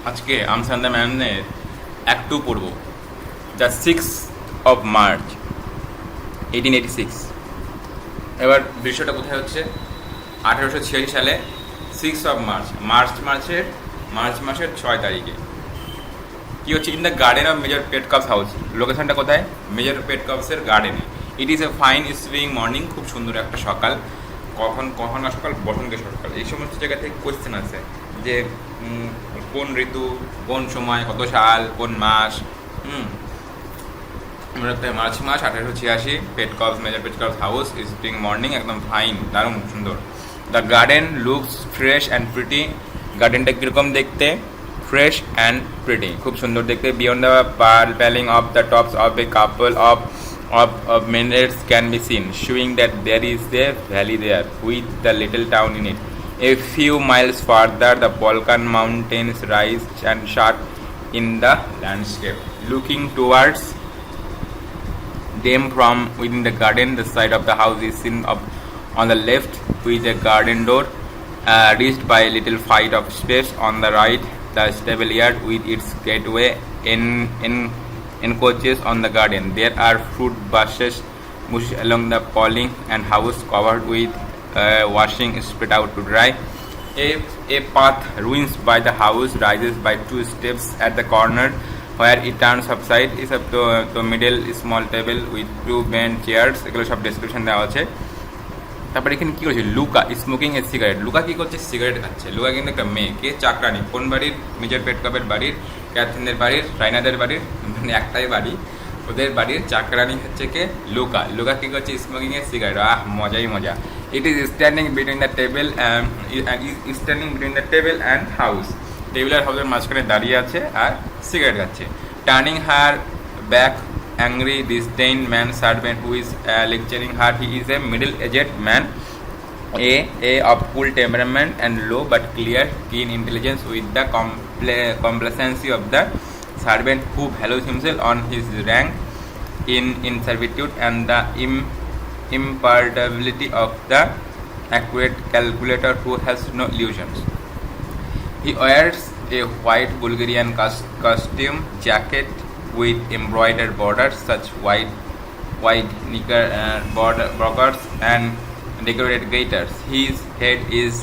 আজকে আমসান্দা ম্যানের অ্যাক্ট 2 পড়ব, দ্য 6 মার্চ 1886। এবার দৃশ্যটা কোথায় হচ্ছে? 1886 সালে 6 মার্চ, মার্চ মাসের 6 তারিখে কি হচ্ছে? In the garden of major Petkoff's house. লোকেশনটা কোথায়? মেজর পেটকাপসের গার্ডেনে। It is a fine spring morning. খুব সুন্দর একটা সকাল। কখনকার সকাল? বসন্তের সকাল। এই সমস্ত জায়গা থেকে কোয়েশ্চেন আছে যে কোন ঋতু, কোন সময়, কত সাল, কোন মাস। মার্চ মাস 1886, Petkoff's, major Petkoff's house, spring morning, একদম ফাইন, দারুণ সুন্দর। The garden looks fresh and pretty. গার্ডেনটা কীরকম দেখতে? ফ্রেশ অ্যান্ড প্রিটি, খুব সুন্দর দেখতে। Beyond the paling of the tops of a couple of minarets can be seen, showing that there is a valley there with the little town in it. A few miles further, the Balkan mountains rise and shut in the landscape. Looking towards them from within the garden, the side of the house is seen on the left, with a garden door reached by a little flight of steps. On the right, the stable yard with its gateway encroaches on the garden. There are fruit bushes along the paling and house covered with washing spread out to dry. A path ruins by the house rises by 2 steps at the corner where it turns upside. Is up to the middle small table with 2 bent chairs. এগুলো সব description দেওয়া আছে। তারপরে এখানে কী করছে? Luka smoking a cigarette. Luka কী করছে? Cigarette খাচ্ছে। লুকা কিন্তু একটা মেয়ে। কে? চাকরানি। কোন বাড়ির? মেজর পেটকাপের বাড়ির, ক্যাথরিনের বাড়ির, রাইনাদের বাড়ির, মানে একটাই বাড়ি, ওদের বাড়ির চাকরানি হচ্ছে কে? লুকা। লুকা কী করছে? Smoking a cigarette. মজাই মজা। It is standing between the table and house. Table আর হাউসের মাঝখানে দাঁড়িয়ে আছে আর সিগারেট খাচ্ছে। Turning her back, angry disdain man servant who is lecturing her. He is a middle-aged man, a of cool temperament and low but clear keen intelligence, with the complacency of the servant who values himself on his rank in servitude, and the imperturbability of the accurate calculator who has no illusions. He wears a white Bulgarian costume jacket with embroidered borders, such wide knickerbockers and decorated gaiters. His head is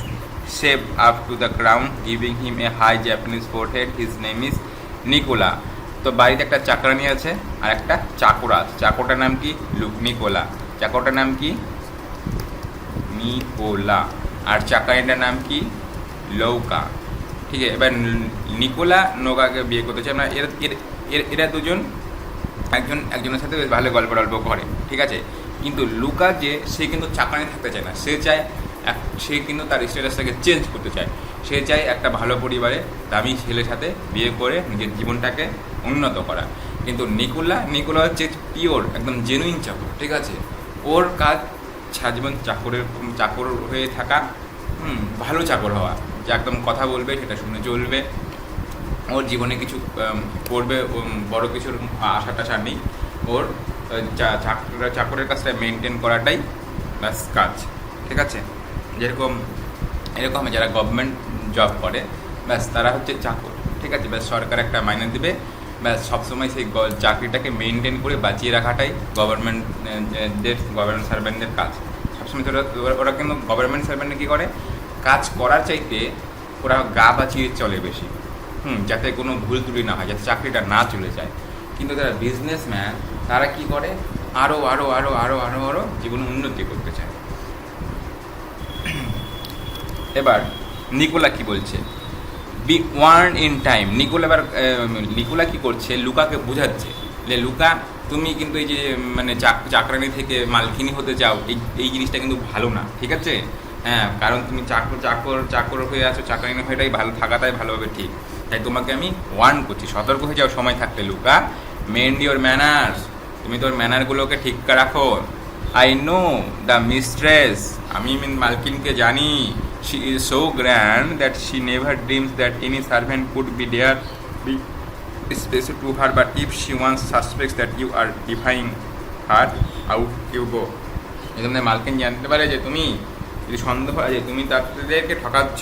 shaved up to the crown, giving him a high Japanese forehead. His name is Nicola. তো বাড়িতে একটা চাকরানি আছে আর একটা চাকর আছে। চাকরটার নাম কি? Nikola. চাকরটার নাম কি? নিকোলা। আর চাকরানিটার নাম কি? লৌকা। ঠিক আছে। এবার নিকোলা নৌকাকে বিয়ে করতে চায়। এরা দুজন একজনের সাথে বেশ ভালো গল্প করে, ঠিক আছে। কিন্তু লুকা সে কিন্তু চাকরানি থাকতে চায় না। সে কিন্তু তার স্ট্যাটাসটাকে চেঞ্জ করতে চায়। সে চায় একটা ভালো পরিবারে দামি ছেলের সাথে বিয়ে করে নিজের জীবনটাকে উন্নত করা। কিন্তু নিকোলা হচ্ছে পিওর, একদম জেনুইন চাকর, ঠিক আছে। ওর কাজ সারাজীবন চাকর হয়ে থাকা, ভালো চাকর হওয়া, যে একদম কথা বলবে সেটা শুনে চলবে, ওর জীবনে কিছু করবে, বড় কিছুর আশা টাশা নেই। ওর চাকরের কাজটা মেনটেন করাটাই ব্যাস কাজ, ঠিক আছে। এরকম যারা গভর্নমেন্ট জব করে, ব্যাস তারা হচ্ছে চাকর, ঠিক আছে। ব্যাস সরকার একটা মাইনে দেবে, ব্যাস সবসময় সেই চাকরিটাকে মেনটেন করে বাঁচিয়ে রাখাটাই গভর্নমেন্ট সার্ভেন্টদের কাজ। সবসময় ওরা কিন্তু গভর্নমেন্ট সার্ভেন্টে কী করে? কাজ করার চাইতে ওরা গা বাঁচিয়ে চলে বেশি, যাতে কোনো ভুল ত্রুটি না হয়, যাতে চাকরিটা না চলে যায়। কিন্তু যারা বিজনেসম্যান তারা কি করে? আরও জীবনে উন্নতি করতে চায়। এবার নিকোলা কি বলছে? Be warn in time. Nicola কি করছে? লুকাকে বোঝাচ্ছে যে লুকা, তুমি কিন্তু এই যে মানে চাকরানি থেকে মালকিনি হতে চাও, এই জিনিসটা কিন্তু ভালো না, ঠিক আছে। হ্যাঁ, কারণ তুমি চাকর হয়ে আছো, চাকরানি হয়েটাই ভালো থাকাটাই ভালোভাবে ঠিক। তাই তোমাকে আমি ওয়ার্ন করছি, সতর্ক হয়ে যাও সময় থাকতে। Luca, mend your manners. তুমি তোর ম্যানারগুলোকে ঠিক রাখো। I know the mistress. আমি মালকিনকে জানি। She is so grand that she never dreams that any servant could be dare be special to her, but if she once suspects that you are defying her, out you go. এখানে মালকিন জানতে পারে যে তুমি, যদি সন্দেহ হয় যে তুমি তাদেরকে ঠকাচ্ছ,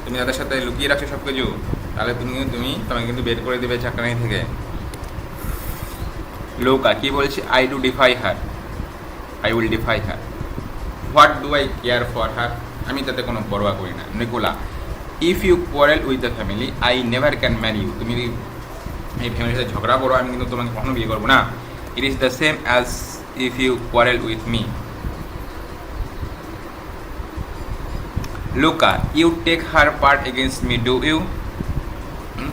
তুমি তাদের সাথে লুকিয়ে রাখছো সব কিছু, তাহলে তোমাকে কিন্তু বের করে দেবে চাকরানি থেকে। লোকা কি বলছে, I do defy her, I will defy her, what do I care for her, আমি তাতে কোনো পরোয়া করি না। Nicola if you quarrel with the family I never can marry you, তুমি যদি এই ফ্যামিলির সাথে ঝগড়া করো আমি কিন্তু তোমাকে কখনো বিয়ে করবো না। It is the same as if you quarrel with me. Luka you take her part against me do you,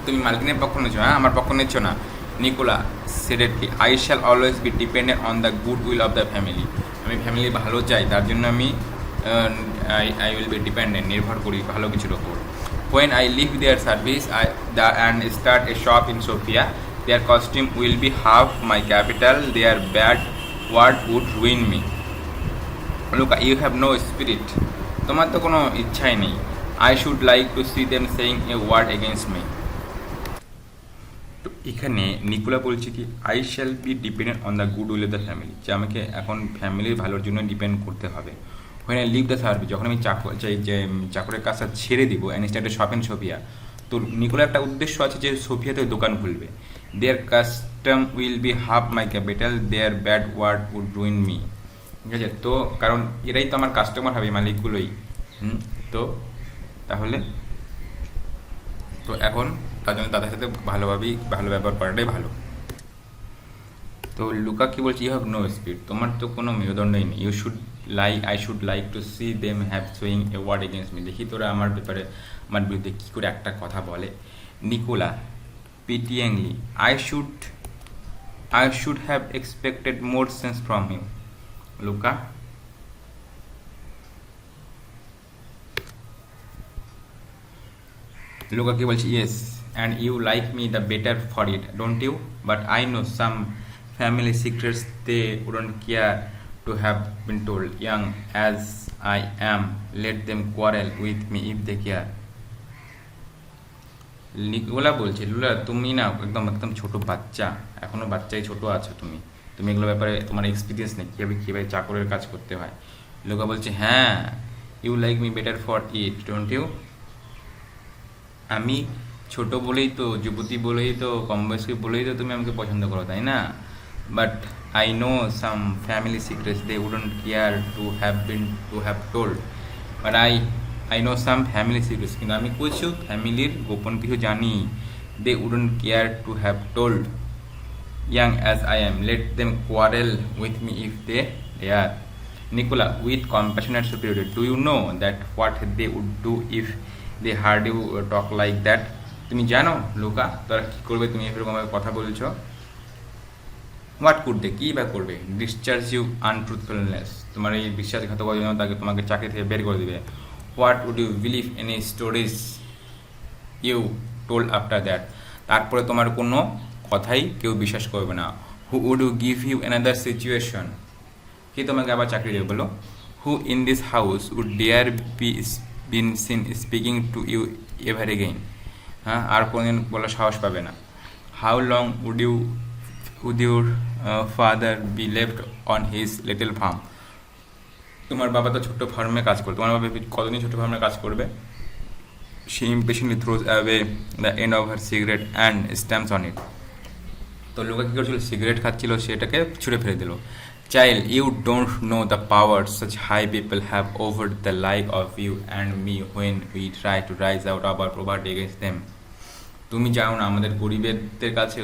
তুমি মালকিনের পক্ষ নিচ্ছ, হ্যাঁ আমার পক্ষ নিচ্ছ না। Nicola seriously I shall always be dependent on the good will of the family, আমি ফ্যামিলি ভালো চাই তার জন্য আমি আই উইল বি ডিপেন্ডেন্ট, নির্ভর করি ভালো কিছুর ওপর। When I leave their service and start a shop in Sofia their custom will be half my capital, their bad word would ruin me. Luka you have no spirit, তোমার তো কোনো ইচ্ছাই নেই। I should like to see them saying a word against me. তো এখানে Nicola বলছে কি I shall be dependent on the good will of the family, যে আমাকে এখন ফ্যামিলির ভালোর জন্য ডিপেন্ড করতে হবে। When I leave the service, যখন আমি চাকরের কাজটা ছেড়ে দিব and start shop in Sofia, তো নিকোলার একটা উদ্দেশ্য আছে যে সোফিয়াতে দোকান খুলবে। Their custom will be half my capital, their bad word would ruin me. ঠিক আছে, তো কারণ এরাই তো আমার কাস্টমার হবে, মালিকগুলোই। তো তাহলে তো এখন তার জন্য তাদের সাথে ভালো ব্যবহার করাটাই ভালো। তো লুকা কি বলছে, ইউ হ্যাভ নো স্পিড, তোমার তো কোনো মেরুদণ্ডই নেই। I should like to see them have swing a word against me, দেখি তোরা আমার ব্যাপারে আমার বিরুদ্ধে কী করে একটা কথা বলে। Nicola pityingly I should have expected more sense from him. Luca কি বলছে, yes and you like me the better for it, don't you? But I know some family secrets they wouldn't care to have been told. Young as I am, let them quarrel with me if they care. Nicola বলছে, Luka তুমি না একদম ছোট বাচ্চা, এখনো বাচ্চাই ছোট আছো তুমি এগুলো ব্যাপারে তোমার এক্সপিরিয়েন্স নেই কীভাবে চাকরের কাজ করতে হয়। লুকা বলছে, হ্যাঁ you like me better for it, don't you? আমি ছোট বলেই তো, যুবতী বলেই তো, কম বয়স্ক বলেই তো তুমি আমাকে পছন্দ করো, তাই না? But I know some family secrets they wouldn't care to have told. But I know some family secrets, কিন্তু আমি কিছু ফ্যামিলির গোপন কিছু জানি। They wouldn't care to have told. Young as I am, let them quarrel with me if they dare. Nicola with compassionate superior, do you know that what they would do if they heard you talk like that? তুমি জানো Luka তোরা কী করবে তুমি এরকমভাবে কথা বলছো? What could দে, কী বা করবে? ডিসচার্জ ইউ আনট্রুথফুলনেস, তোমার এই বিশ্বাসঘাতকতার জন্য তোমাকে চাকরি থেকে বের করে দেবে। What would you believe any stories you told after that, তারপরে তোমার কোনো কথাই কেউ বিশ্বাস করবে না। Who would you give you another situation, কি তোমাকে আবার চাকরি দেবে বলো? Who in this house would dare been seen speaking to you ever again, হ্যাঁ আর কোনোদিন বলার সাহস পাবে না। How long would your father be left on his little farm, তোমার বাবা তো ছোট্ট ফার্মে কাজ করবে, তোমার বাবা কতদিন ছোট্ট ফার্মে কাজ করবে? She impatiently throws away the end of her cigarette and stamps on it. তো লোকে কী করছিল, সিগারেট খাচ্ছিল, সেটাকে ছুঁড়ে ফেলে দিল। Child, you don't know the power such high people have over the like of you and me when we try to rise out of our poverty against them. তুমি জানো না আমাদের গরিবদের কাছে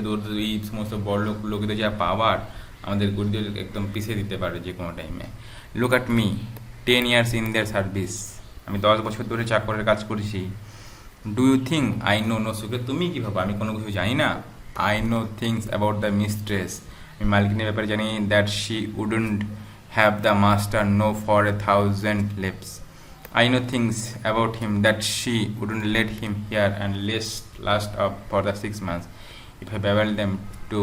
এই সমস্ত বড় লোকেদের যা পাওয়ার, আমাদের গরিবদের একদম পিছিয়ে দিতে পারে যে কোনো টাইমে। Look at me, 10 years in their service, আমি 10 বছর ধরে চাকরের কাজ করেছি। Do you think I know no সুখে, তুমি কী ভাবো আমি কোনো কিছু জানি না? I know things about the mistress, আমি মালিকিনের ব্যাপারে জানি, that she wouldn't have the master know for 1,000 lips. I know things about him that she wouldn't let him hear and last up for the 6 months if I babbled them to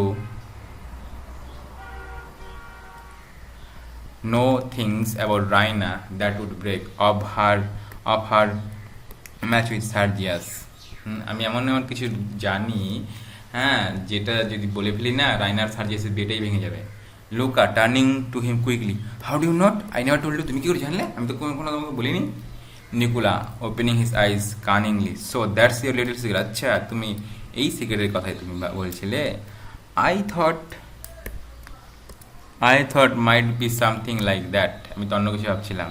know things about Raina that would break of her match with Sergius. আমি এমন কিছু জানি, হ্যাঁ যেটা যদি বলে ফেলি না রাইনার সার্জিয়াসের বিয়েটাই ভেঙে যাবে। Luca turning to him quickly, how do you not, I never told you, তুমি কী করে জানলে, আমি তো কোনো তোমাকে বলিনি। Nicola opening his eyes cunningly, so that's your little secret. আচ্ছা, তুমি এই সিক্রেটের কথাই তুমি বলছিলে। I thought I thought might be something like that, আমি তো অন্য কিছু ভাবছিলাম।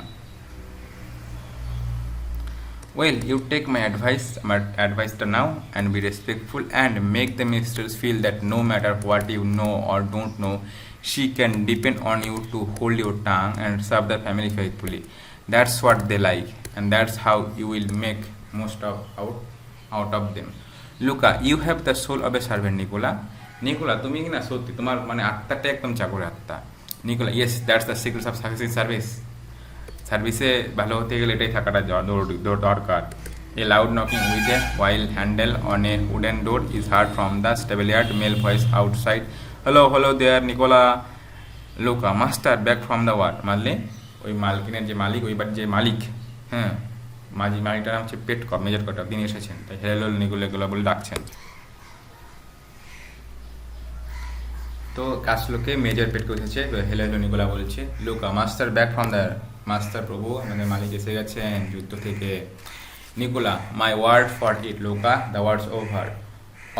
Well, you take my advice, আমার অ্যাডভাইসটা নাও, and be respectful and make the mistress feel that no matter what you know or don't know, she can depend on you to hold your tongue and serve the family faithfully. That's what they like, and that's how you will make most out of them. Luca, you have the soul of a servant, Nicola. Nicola, তুমি কি না সত্যি তোমার মানে আত্মাটা একদম চাকরের আত্মা। Nicola, yes, that's the secret of success in service. সার্ভিসে ভালো হতে গেলে এটাই থাকাটা দরকার। A loud knocking with a wire handle on a wooden door is heard from the stable-yard, male voice outside. Hello there, Nicola. Luca, master, back from the war. মানলে ওই মালকিনের যে মালিক, ওই বাড়ির যে মালিক, হ্যাঁ, মালিকটার নাম হচ্ছে পেটকপ, মেজর কটক, তিনি এসেছেন। তাই হেলো নিকোলা এগুলো বলে ডাকছেন। তো কাজলোকে মেজর পেটকে এসেছে, হেলো নিকোলা বলছে। Luka, master back from the, master প্রভু, আমাদের মালিক এসে গেছেন যুদ্ধ থেকে। Nicola, my word for it Luka, the words over,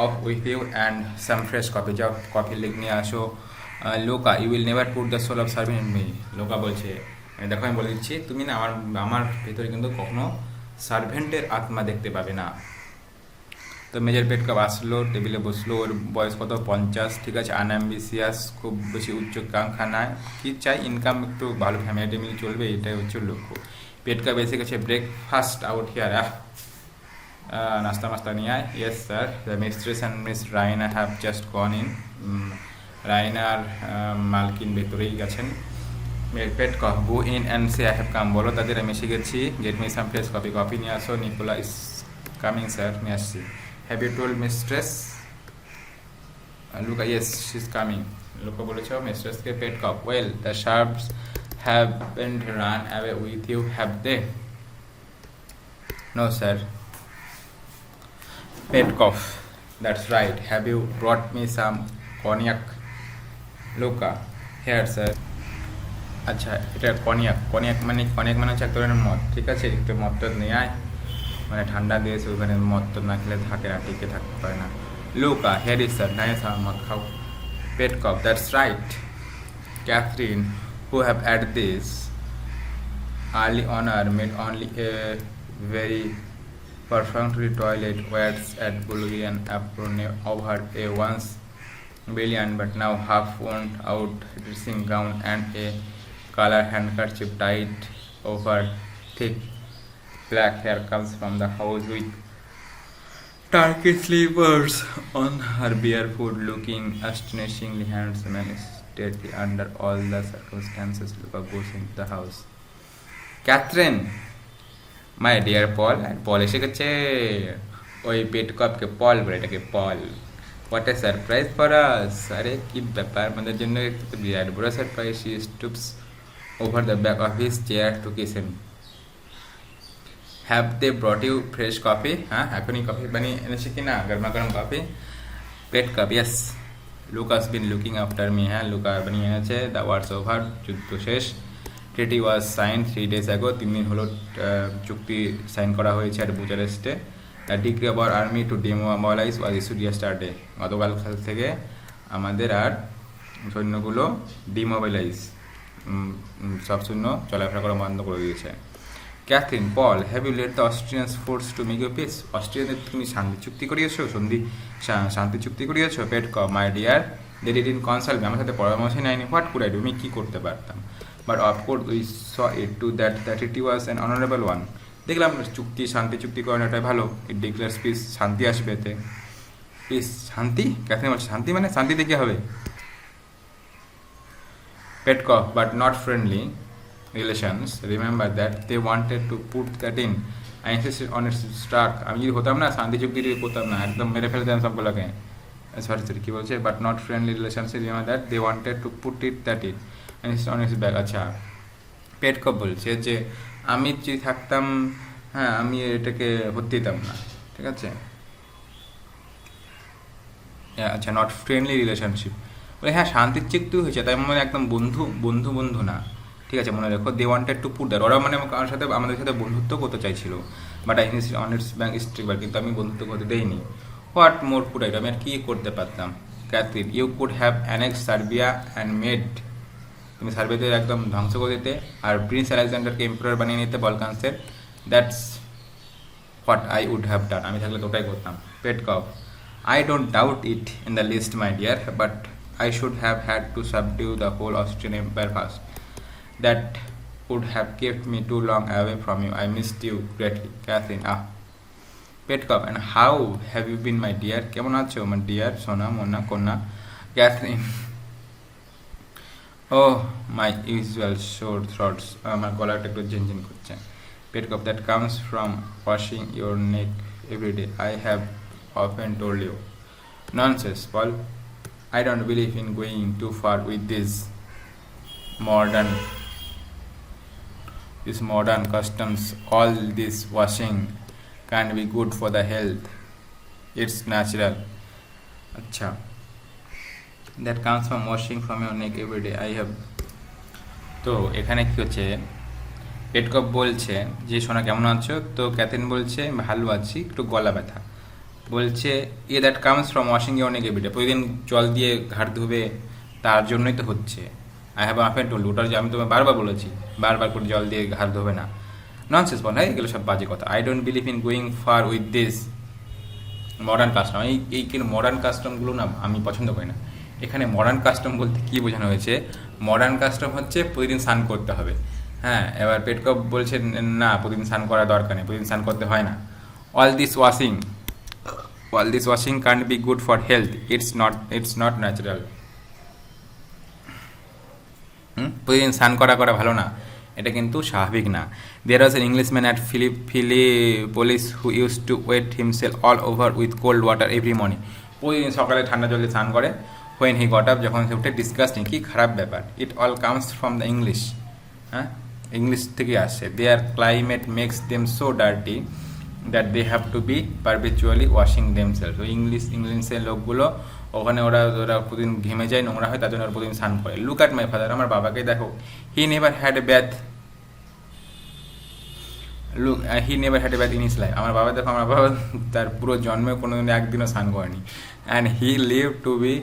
off with you and some fresh coffee, যাও কফি লিখ নিয়ে আসো। Luka, you will never put the soul of serving in me. Luka বলছে, দেখো আমি বলে দিচ্ছি, তুমি না আমার ভেতরে কিন্তু কখনো সার্ভেন্টের আত্মা দেখতে পাবে না। তো মেজর পেটকাপ আসলো, টেবিলে বসলো, ওর বয়স কত, 50, ঠিক আছে, আনঅ্যাম্বিসিয়াস, খুব বেশি উচ্চাকাঙ্ক্ষা নাই, কি চাই, ইনকাম একটু ভালো, ফ্যামিলি মিলে চলবে, এটাই হচ্ছে লক্ষ্য। পেটকাপ এসে গেছে, ব্রেকফাস্ট আউট হিয়ার, নাস্তা নিয়ে আয়। Yes sir, the mistress and miss Raina have just gone in. রাইনার মালকিন ভেতরেই গেছেন। Petkoff, go in and say I have come, বলো তাদের আমি এসে গেছি। Get me some fresh coffee নিয়ে আসো। নিকোলা, ইস কামিং স্যার, নিয়ে আসছি। Have you told mistress? Luca, yes, she's coming. Luca বলেছো mistressকে পেটকপ। Well, the sharps haven't run away with you, have they? No, sir. Petkov, that's right. Have you brought me some cognac? Luca, here, sir. আচ্ছা, এটা কনিয়াক মানে হচ্ছে এক ধরনের মদ, ঠিক আছে, একটু মদ নিয়ে আয়, মানে ঠান্ডা দিয়েছে ওখানে, মদ তো না খেলে থাকে না, টিকে থাকতে পারে না। Luca, here is sir, nice, মদ খাও। Petkoff, that's right. Catherine, who have at this early honor made only a very perfunctory toilet wears at Bulgarian apron over a once brilliant but now half worn out dressing gown and a color handkerchief tied over thick black hair comes from the house with turkey slippers on her barefoot, looking astonishingly handsome and stately under all the circumstances. Luca goes into the house. Catherine, my dear Paul, and Paul এসে গেছে। ওই পেটকপকে পল বলে, এটাকে পল। What a surprise for us! আরে কি ব্যাপার, আমাদের জন্য একটা বিরাট বড় surprise. She stoops over the back of his chair to kiss him. Have they brought you fresh coffee? হ্যাঁ, এখনই কফি বানিয়ে এনেছে কিনা, গরমা গরম coffee. Petkoff, yes. Luca's been looking after me. হ্যাঁ, লুকা বানিয়ে এনেছে। The war's over, যুদ্ধ শেষ। Treaty was signed 3 days ago. 3 দিন হলো চুক্তি সাইন করা হয়েছে আর বুচারেস্টে। The decree of our army to demobilize was issued yesterday. গতকাল থেকে আমাদের আর সৈন্যগুলো ডিমোবিলাইজ, সব সৈন্য চলাফেরা করা বন্ধ করে দিয়েছে। Catherine, Paul, have you let the Austrians force to make you peace? অস্ট্রিয়ানদের তুমি শান্তি চুক্তি করিয়েছো, শান্তি চুক্তি করিয়েছো। Petkoff, my dear, they didn't consult me, আমার সাথে পরামর্শ নেয়নি। হোয়াট কুড আই ডু, আমি কী করতে পারতাম? But of course we saw it to that the treaty was an honourable one. দেখলাম শান্তি চুক্তি করানোটাই ভালো। ইট ডিক্লেয়ার্স পিস, শান্তি আসবে এতে। পিস, শান্তি? ক্যাথরিন বলছে, শান্তি মানে শান্তি দেখে হবে। Petkov, but not friendly relations. Remember that they wanted to put that in. I insisted on its struck. আমি যদি হতাম না, শান্তি চুক্তি করতাম না, একদম মেরে ফেলতাম সবগুলোকে। সরি কি বলছে, but not friendly relations, remember that they wanted to put it that it on its back. আচ্ছা, পেটকপ বলছে যে আমি যদি থাকতাম, হ্যাঁ, আমি এটাকে হতে দিতাম না, ঠিক আছে। আচ্ছা, নট ফ্রেন্ডলি রিলেশনশিপ বলে, হ্যাঁ, শান্তির চুক্তি হয়েছে, তাই মানে একদম বন্ধু না, ঠিক ঠিক আছে, মনে রেখো। They wanted to put that, ওরা মানে আমার সাথে আমাদের সাথে বন্ধুত্ব করতে চাইছিল, but I insisted on its bank স্ট্রিকবার, কিন্তু আমি বন্ধুত্ব করতে দেইনি। হোয়াট মোর কুড আই, আমি আর কী করতে পারতাম? Catherine, you could have annex Serbia and made, তুমি সার্বিয়াতে একদম ধ্বংস করে দিতে আর প্রিন্স আলেকজান্ডারকে এম্পারার বানিয়ে নিতে বলকান্সের। That's what I would have done, আমি থাকলে তো ওটাই করতাম। পেটকপ, I don't doubt it in the least, my dear, but I should have had to subdue the whole Austrian Empire first. That would have kept me too long away from you. I missed you greatly. Catherine, Petkov, and how have you been, my dear? কেমন আছো, my dear? সোনা, মোনা, কন্যা। Catherine, oh, my usual sore throats. আমার গলাটা একটু ঝিনঝিন করছে। Petkov, that comes from washing your neck every day. I have often told you. Nonsense, Paul. I don't believe in going too far with modern these modern customs. All this washing can't be good for the health. It's natural. Acha. That comes from washing from your neck every day. I have. তো এখানে কি হচ্ছে, পেটকপ বলছে যে সোনা কেমন আছো, তো ক্যাথরিন বলছে ভালো আছি, একটু গলা ব্যথা। বলছে that comes from washing your neck every day, প্রতিদিন জল দিয়ে ঘাট ধুবে, তার জন্যই তো হচ্ছে। আই হ্যাভ অফেন টোল্ড, ওটা যে আমি তোমায় বারবার বলেছি, বারবার করে জল দিয়ে ঘাট ধোবে না। ননসেন্স বল, হ্যাঁ এগুলো সব বাজে কথা। I don't believe in going far with this modern custom, এই কিন্তু মডার্ন কাস্টমগুলো না আমি পছন্দ করি না। এখানে মডার্ন কাস্টম বলতে কী বোঝানো হয়েছে? মডার্ন কাস্টম হচ্ছে প্রতিদিন স্নান করতে হবে। হ্যাঁ, এবার পেটকপ বলছে না, প্রতিদিন স্নান করার দরকার নেই, প্রতিদিন স্নান করতে হয় না। All this washing can't be good for health. It's not natural. প্রতিদিন স্নান করা ভালো না, এটা কিন্তু স্বাভাবিক না। There was an Englishman at Philippolis who used to wet himself all over with cold water every morning. প্রতিদিন সকালে ঠান্ডা জলে স্নান করে। When he got up, যখন সে উঠে, disgusting, কি খারাপ ব্যাপার। It all comes from the English. হ্যাঁ, ইংলিশ থেকে আসে। Their climate makes them so dirty that they have to be perpetually washing themselves. তো ইংলিশের লোকগুলো ওখানে ওরা প্রতিদিন ঘেমে যায়, নোংরা হয়, তার জন্য ওরা প্রতিদিন স্নান করে। লুক অ্যাট মাই ফাদার, আমার বাবাকে দেখো। He never had a ব্যাথ in his life. আমার বাবা দেখো, আমার বাবা তার পুরো জন্মে কোনোদিন একদিনও স্নান করেনি। And he live to be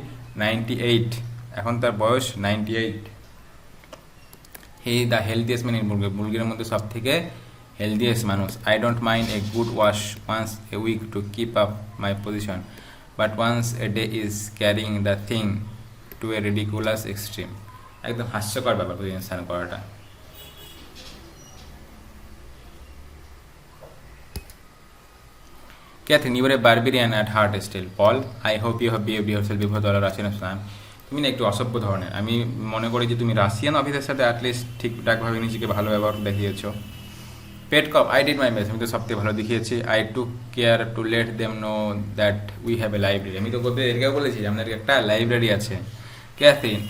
98, এখন তার বয়স 98। He the healthiest man in বুলগেরিয়ার মধ্যে সব থেকে healthiest মানুষ। I don't mind a good wash once a week to keep up my position, but once a day is carrying the thing to a ridiculous extreme. একদম হাস্যকর ব্যাপার প্রতিদিন স্নান করাটা। Catherine, you are a barbarian at heart still. Paul, I hope you have behaved yourself before the Russian স্নান। তুমি না একটু অসভ্য ধরনের, আমি মনে করি যে তুমি রাশিয়ান অফিসের সাথে অ্যাটলিস্ট ঠিকঠাকভাবে নিজেকে ভালো ব্যবহার দেখিয়েছো। Petkoff, I did my best, আমি তো সবথেকে ভালো দেখিয়েছি। I took care to let them know that we have a library, আমি তো বলতে এরকেও বলেছি আমাদের একটা লাইব্রেরি আছে। Catherine,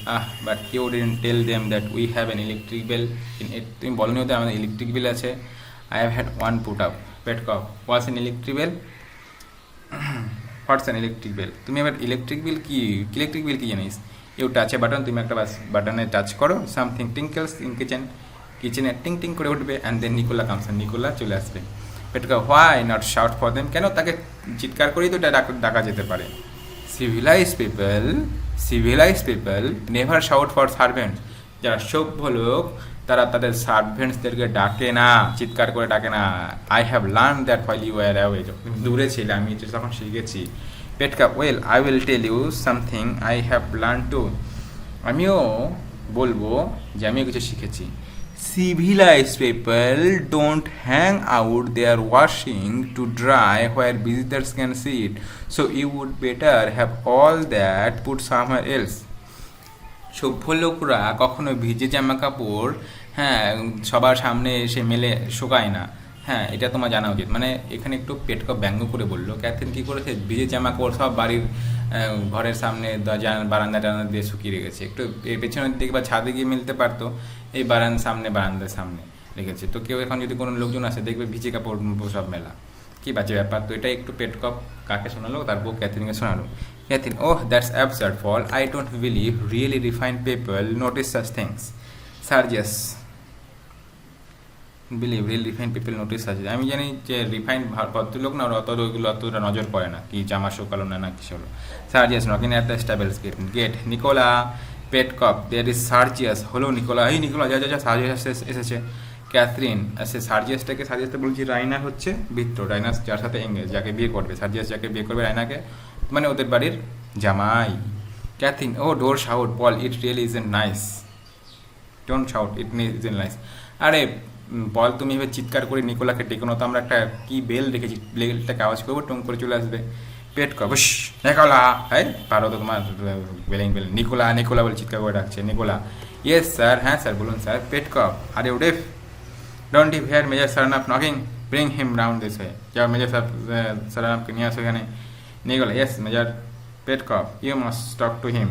but you didn't tell them that we have an electric bill in it, তুমি বলনি হতে আমাদের ইলেকট্রিক বিল আছে। I have had one put up. Petkoff, what's an electric bill? What's an electric বিল? তুমি এবার electric bill কি জানিস? You touch A button, তুমি একটা বাটনে টাচ করো, সামথিং টিঙ্কেলস ইন কিচেনে টিং করে উঠবে, and then Nicola comes, Nicola চলে আসবে। Petkoff, why not shout for them, কেন তাকে চিৎকার করেই তো ডাকা যেতে পারে। Civilise people never shout for servants, যারা সভ্য লোক তারা তাদের সার্ভেন্টসদেরকে ডাকে না, চিৎকার করে ডাকে না। I have learn that while you are away, তুমি দূরে ছিলে, আমি এটা তখন শিখেছি। Petkoff, well I will tell you something I have learn to, আমিও বলবো যে আমিও কিছু শিখেছি। Civilized people don't hang out their washing to dry where visitors can see it, so you would better have all that put somewhere else. সভ্য লোকরা কখনো ভিজে জামা কাপড় সবার সামনে এসে মেলে শুকায় না। হ্যাঁ, এটা তোমার জানা উচিত। মানে এখানে একটু পেটকপ ব্যঙ্গ করে বললো। ক্যাথরিন কী করেছে, ভিজে জামা কাপড় সব বাড়ির ঘরের সামনে বারান্দা টারান্দা দিয়ে শুকিয়ে রেখেছে, একটু পেছনের দিকে বা ছাদে গিয়ে মিলতে পারতো, এই বারান্দার সামনে রেখেছে। তো কেউ এখন যদি কোনো লোকজন আসে দেখবে ভিজে কাপড় সব মেলা, কী বাজে ব্যাপার। তো এটা একটু পেটকপ কাকে শোনালো, তার বউ ক্যাথরিনকে শোনালো। Catherine, oh that's absurd, Paul I don't believe really refined people notice such things. Sergius, believe real refine people notice আছে, আমি জানি যে রিফাইন ভদ্রলোক না, ওরা ওইগুলো অতটা নজর পড়ে না, কি জামা শুকালো না কিছু হলো। Sergius knocking at the stables gate Nicola Petkoff there is Sergius, হলো নিকোলা, এই নিকোলা যা যা যা সার্জিয়াস এসেছে। ক্যাথরিন সে সার্জিয়াসটাকে, সার্জিয়াসটা বলছি রাইনা হচ্ছে বৃত্ত, রাইনাস যার সাথে এঙ্গেজ, যাকে বিয়ে করবে, সার্জিয়াস যাকে বিয়ে করবে রাইনাকে, মানে ওদের বাড়ির জামাই। Catherine oh door shout Paul it really is nice, don't shout it is nice. আরে বল তুমি এবার চিৎকার করে নিকোলাকে ডেকে তো আমরা একটা কি বেল রেখেছি, বেলটাকে আওয়াজ করবো, টুম করে চলে আসবে। পেট কবস নিকোলা, হ্যাঁ পারো তো তোমার বেলিং বেল, নিকোলা নিকোলা বলে চিৎকার করে ডাকছে নিকোলা। ইয়েস স্যার, হ্যাঁ স্যার বলুন স্যার। পেট কপ আরে উডেফ don't you hear Major Saranoff knocking, bring him round this way, যাও মেজর সারানাফকে নিয়ে আসো এখানে। Nicola yes Major. Petkoff you must talk to him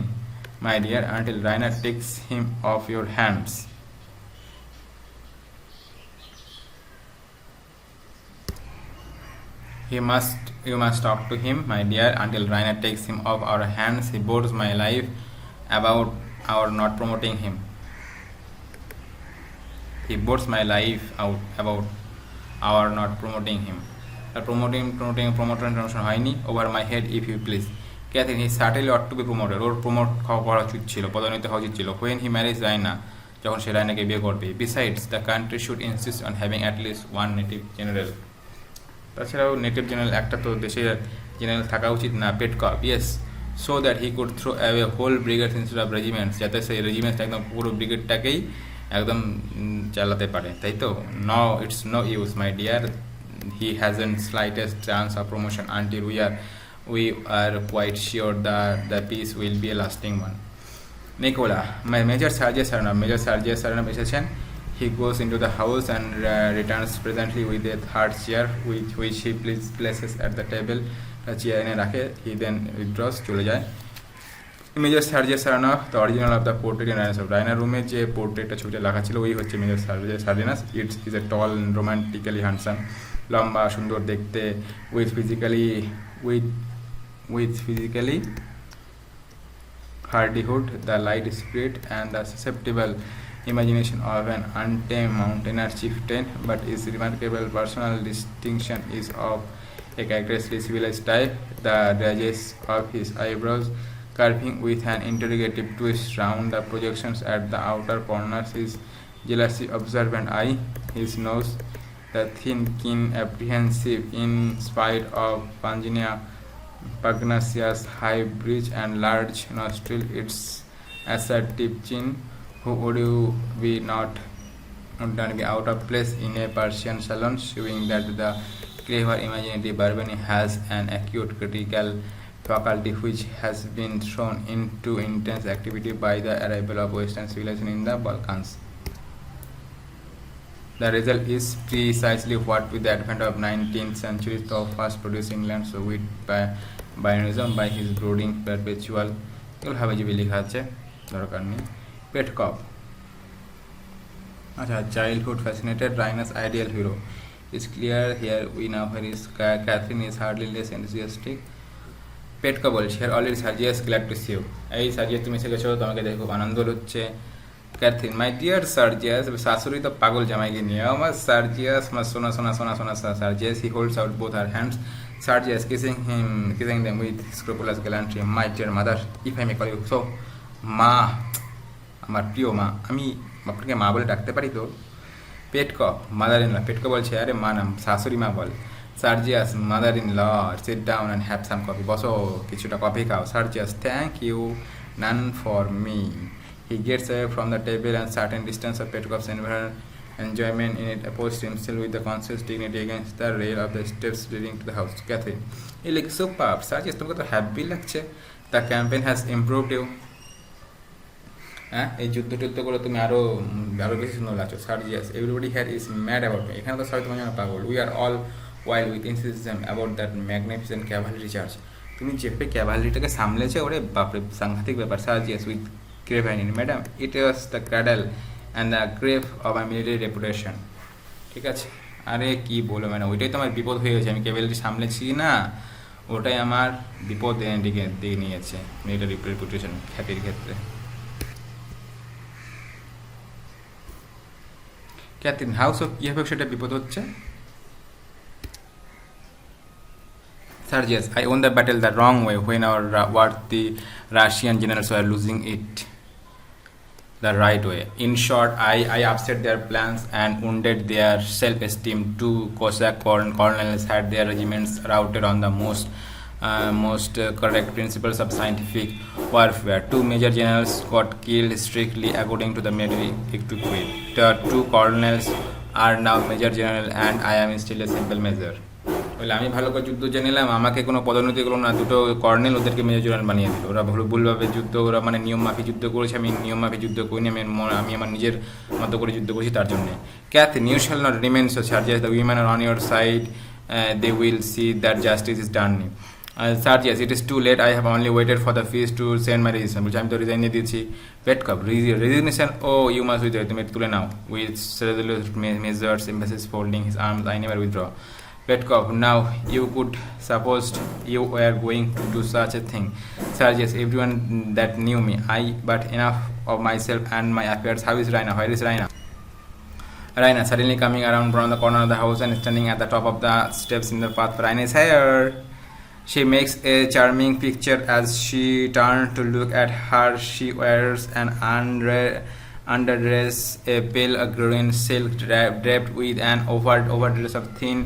my dear until Raina takes him off your hands. You must talk to him, my dear, until Rainer takes him off our hands. He bores my life about our not promoting him. He bores my life out about our not promoting him. Promotion হয়নি, over my head if you please. Catherine, he certainly ought to be promoted. Or promote করা উচিত ছিল, পদোন্নতি হওয়া উচিত ছিল when he marries Raina, যখন সে রায়নাকে বিয়ে করবে। Besides, the country should insist on having at least one native general. তাছাড়াও নেটিভ জেনারেল একটা তো দেশের জেনারেল থাকা উচিত না। Petkoff yes, so that he could throw away whole brigade instead of regiments, যাতে সেই রেজিমেন্টটা একদম পুরো ব্রিগেডটাকেই একদম চালাতে পারে, তাই তো। No it's no use my dear, he hasn't slightest chance of promotion until we are quite sure the peace will be a lasting one. Nicola Major Sergius Saranoff এসেছেন। He goes into the house and returns presently with a third chair, which he places at the table. Chair এনে রাখে। He then withdraws, চলে যায়। Major Sergius Saranoff, the original of the portrait in Raina's, রাইনার রুমে যে পোর্ট্রেটটা ছবিটা লেখা ছিল ওই হচ্ছে Major Sergius. It's is a tall romantically handsome, লম্বা সুন্দর দেখতে, with physically hardihood, the light spirit, and the susceptible imagination of an untamed mountaineer chieftain, but his remarkable personal distinction is of a characteristically civilized type. The ridges of his eyebrows curving with an interrogative twist round the projections at the outer corners, his jealousy observant eye, his nose, the thin, keen, apprehensive in spite of pugnacious high bridge and large nostril, its assertive chin. Who would you be not be out of place in a Persian salon, showing that the clever imaginative Barbani has an acute critical faculty which has been thrown into intense activity by the arrival of Western civilization in the Balkans. The result is precisely what, with the advent of 19th century, thou first produced England, so with bionism by his brooding perpetual. এগুলো হাবিজাবি লেখা আছে, দরকার নেই। Petkoff আচ্ছা, childhood fascinated Raina's ideal hero is clear here we now here is Catherine is hardly less enthusiastic. Petkoff বলছি here already Sergius glad to see you, এই Sergius তুমি এসে গেছো, তোমাকে দেখে খুব আনন্দ হচ্ছে। ক্যাথরিন মাই ডিয়ার সার্জিয়াস, শাশুড়ি তো পাগল জামাইকে নিয়ে, আমার সার্জিয়াস মা সোনা সোনা সোনা সোনা Sergius, he holds out both her hands, Sergius kissing them with scrupulous gallantry. My dear mother, if I may call you so, মা, আমার প্রিয় মা, আমি আপনাকে মা বলে ডাকতে পারি তো? পেট কপ মাদার ইন ল, পেট কপ বলছে আরে মা নাম, শাশুড়ি মা বল। Sergius mother in law, sit down and have some coffee, বসো কিছুটা কফি খাও। Sergius thank you, none for me. He gets away from the table and certain distance of Petkov's enjoyment in it, opposed himself with the conscious dignity against the rail of the steps leading to the house. Catherine, you look superb. Sargis, তোমাকে তো happy লাগছে। The campaign has improved you. হ্যাঁ, এই যুদ্ধ করে তুমি আরো বেশি সুন্দর লাগছো। Sergius, everybody here is mad about me, এখানে তো সবাই তোমার জন্য পাগল। We are all wild with enthusiasm about that magnificent cavalry charge. তুমি যেভাবে ক্যাভালরিটাকে সামলেছে, ওরে বাপরে সাংঘাতিক ব্যাপার। Sergius with grave irony, madam it was the cradle and the grave of my military reputation. ঠিক আছে, আরে কি বলো ম্যাডাম, ওইটাই তো আমার বিপদ হয়ে গেছে। আমি ক্যাভালরি সামলেছি না, ওটাই আমার বিপদ দিকে নিয়েছে মিলিটারি রেপুটেশন খ্যাতির ক্ষেত্রে। ক্যাথরিন, হাউস অফ কীভাবে সেটা বিপদ হচ্ছে? Sergius, I won the battle the wrong way when our worthy Russian generals were losing it the right way. In short, I upset their plans and wounded their self-esteem. Two Cossack colonels had their regiments routed on the most correct principles of scientific warfare. Two major generals got killed strictly according to the military etiquette. The two colonels are now major general and I am still a simple major. বলে আমি ভালো করে যুদ্ধ জেনে নিলাম, আমাকে কোনো পদোন্নতি করলো না, দুটো কর্নেল ওদেরকে মেজর জেনারেল বানিয়ে দিল। ওরা ভুলভাবে যুদ্ধ, ওরা মানে নিয়ম মাফিক যুদ্ধ করেছে, আমি নিয়ম মাফিক যুদ্ধ করিনি, আমি আমার নিজের মতো করে যুদ্ধ করেছি তার জন্যে। Catherine, you shall not remain so Sergius, the women are on your side, they will see that justice is done. Sergius, it is too late, I have only waited for the peace to send my resignation. বলছি আমি তো resign দিয়ে দিয়েছি। Petkoff, resignation, oh you must withdraw, তুমি তুলে নাও। With measured emphasis folding his arms, I never withdraw. Petkov, now you could suppose you were going to do such a thing. Sergius, everyone that knew me, but enough of myself and my affairs. How is Raina? Where is Raina? Raina suddenly coming around from the corner of the house and standing at the top of the steps in the path. Raina is here. She makes a charming picture as she turns to look at her. She wears an underdress, a pale green silk draped with an overdress of thin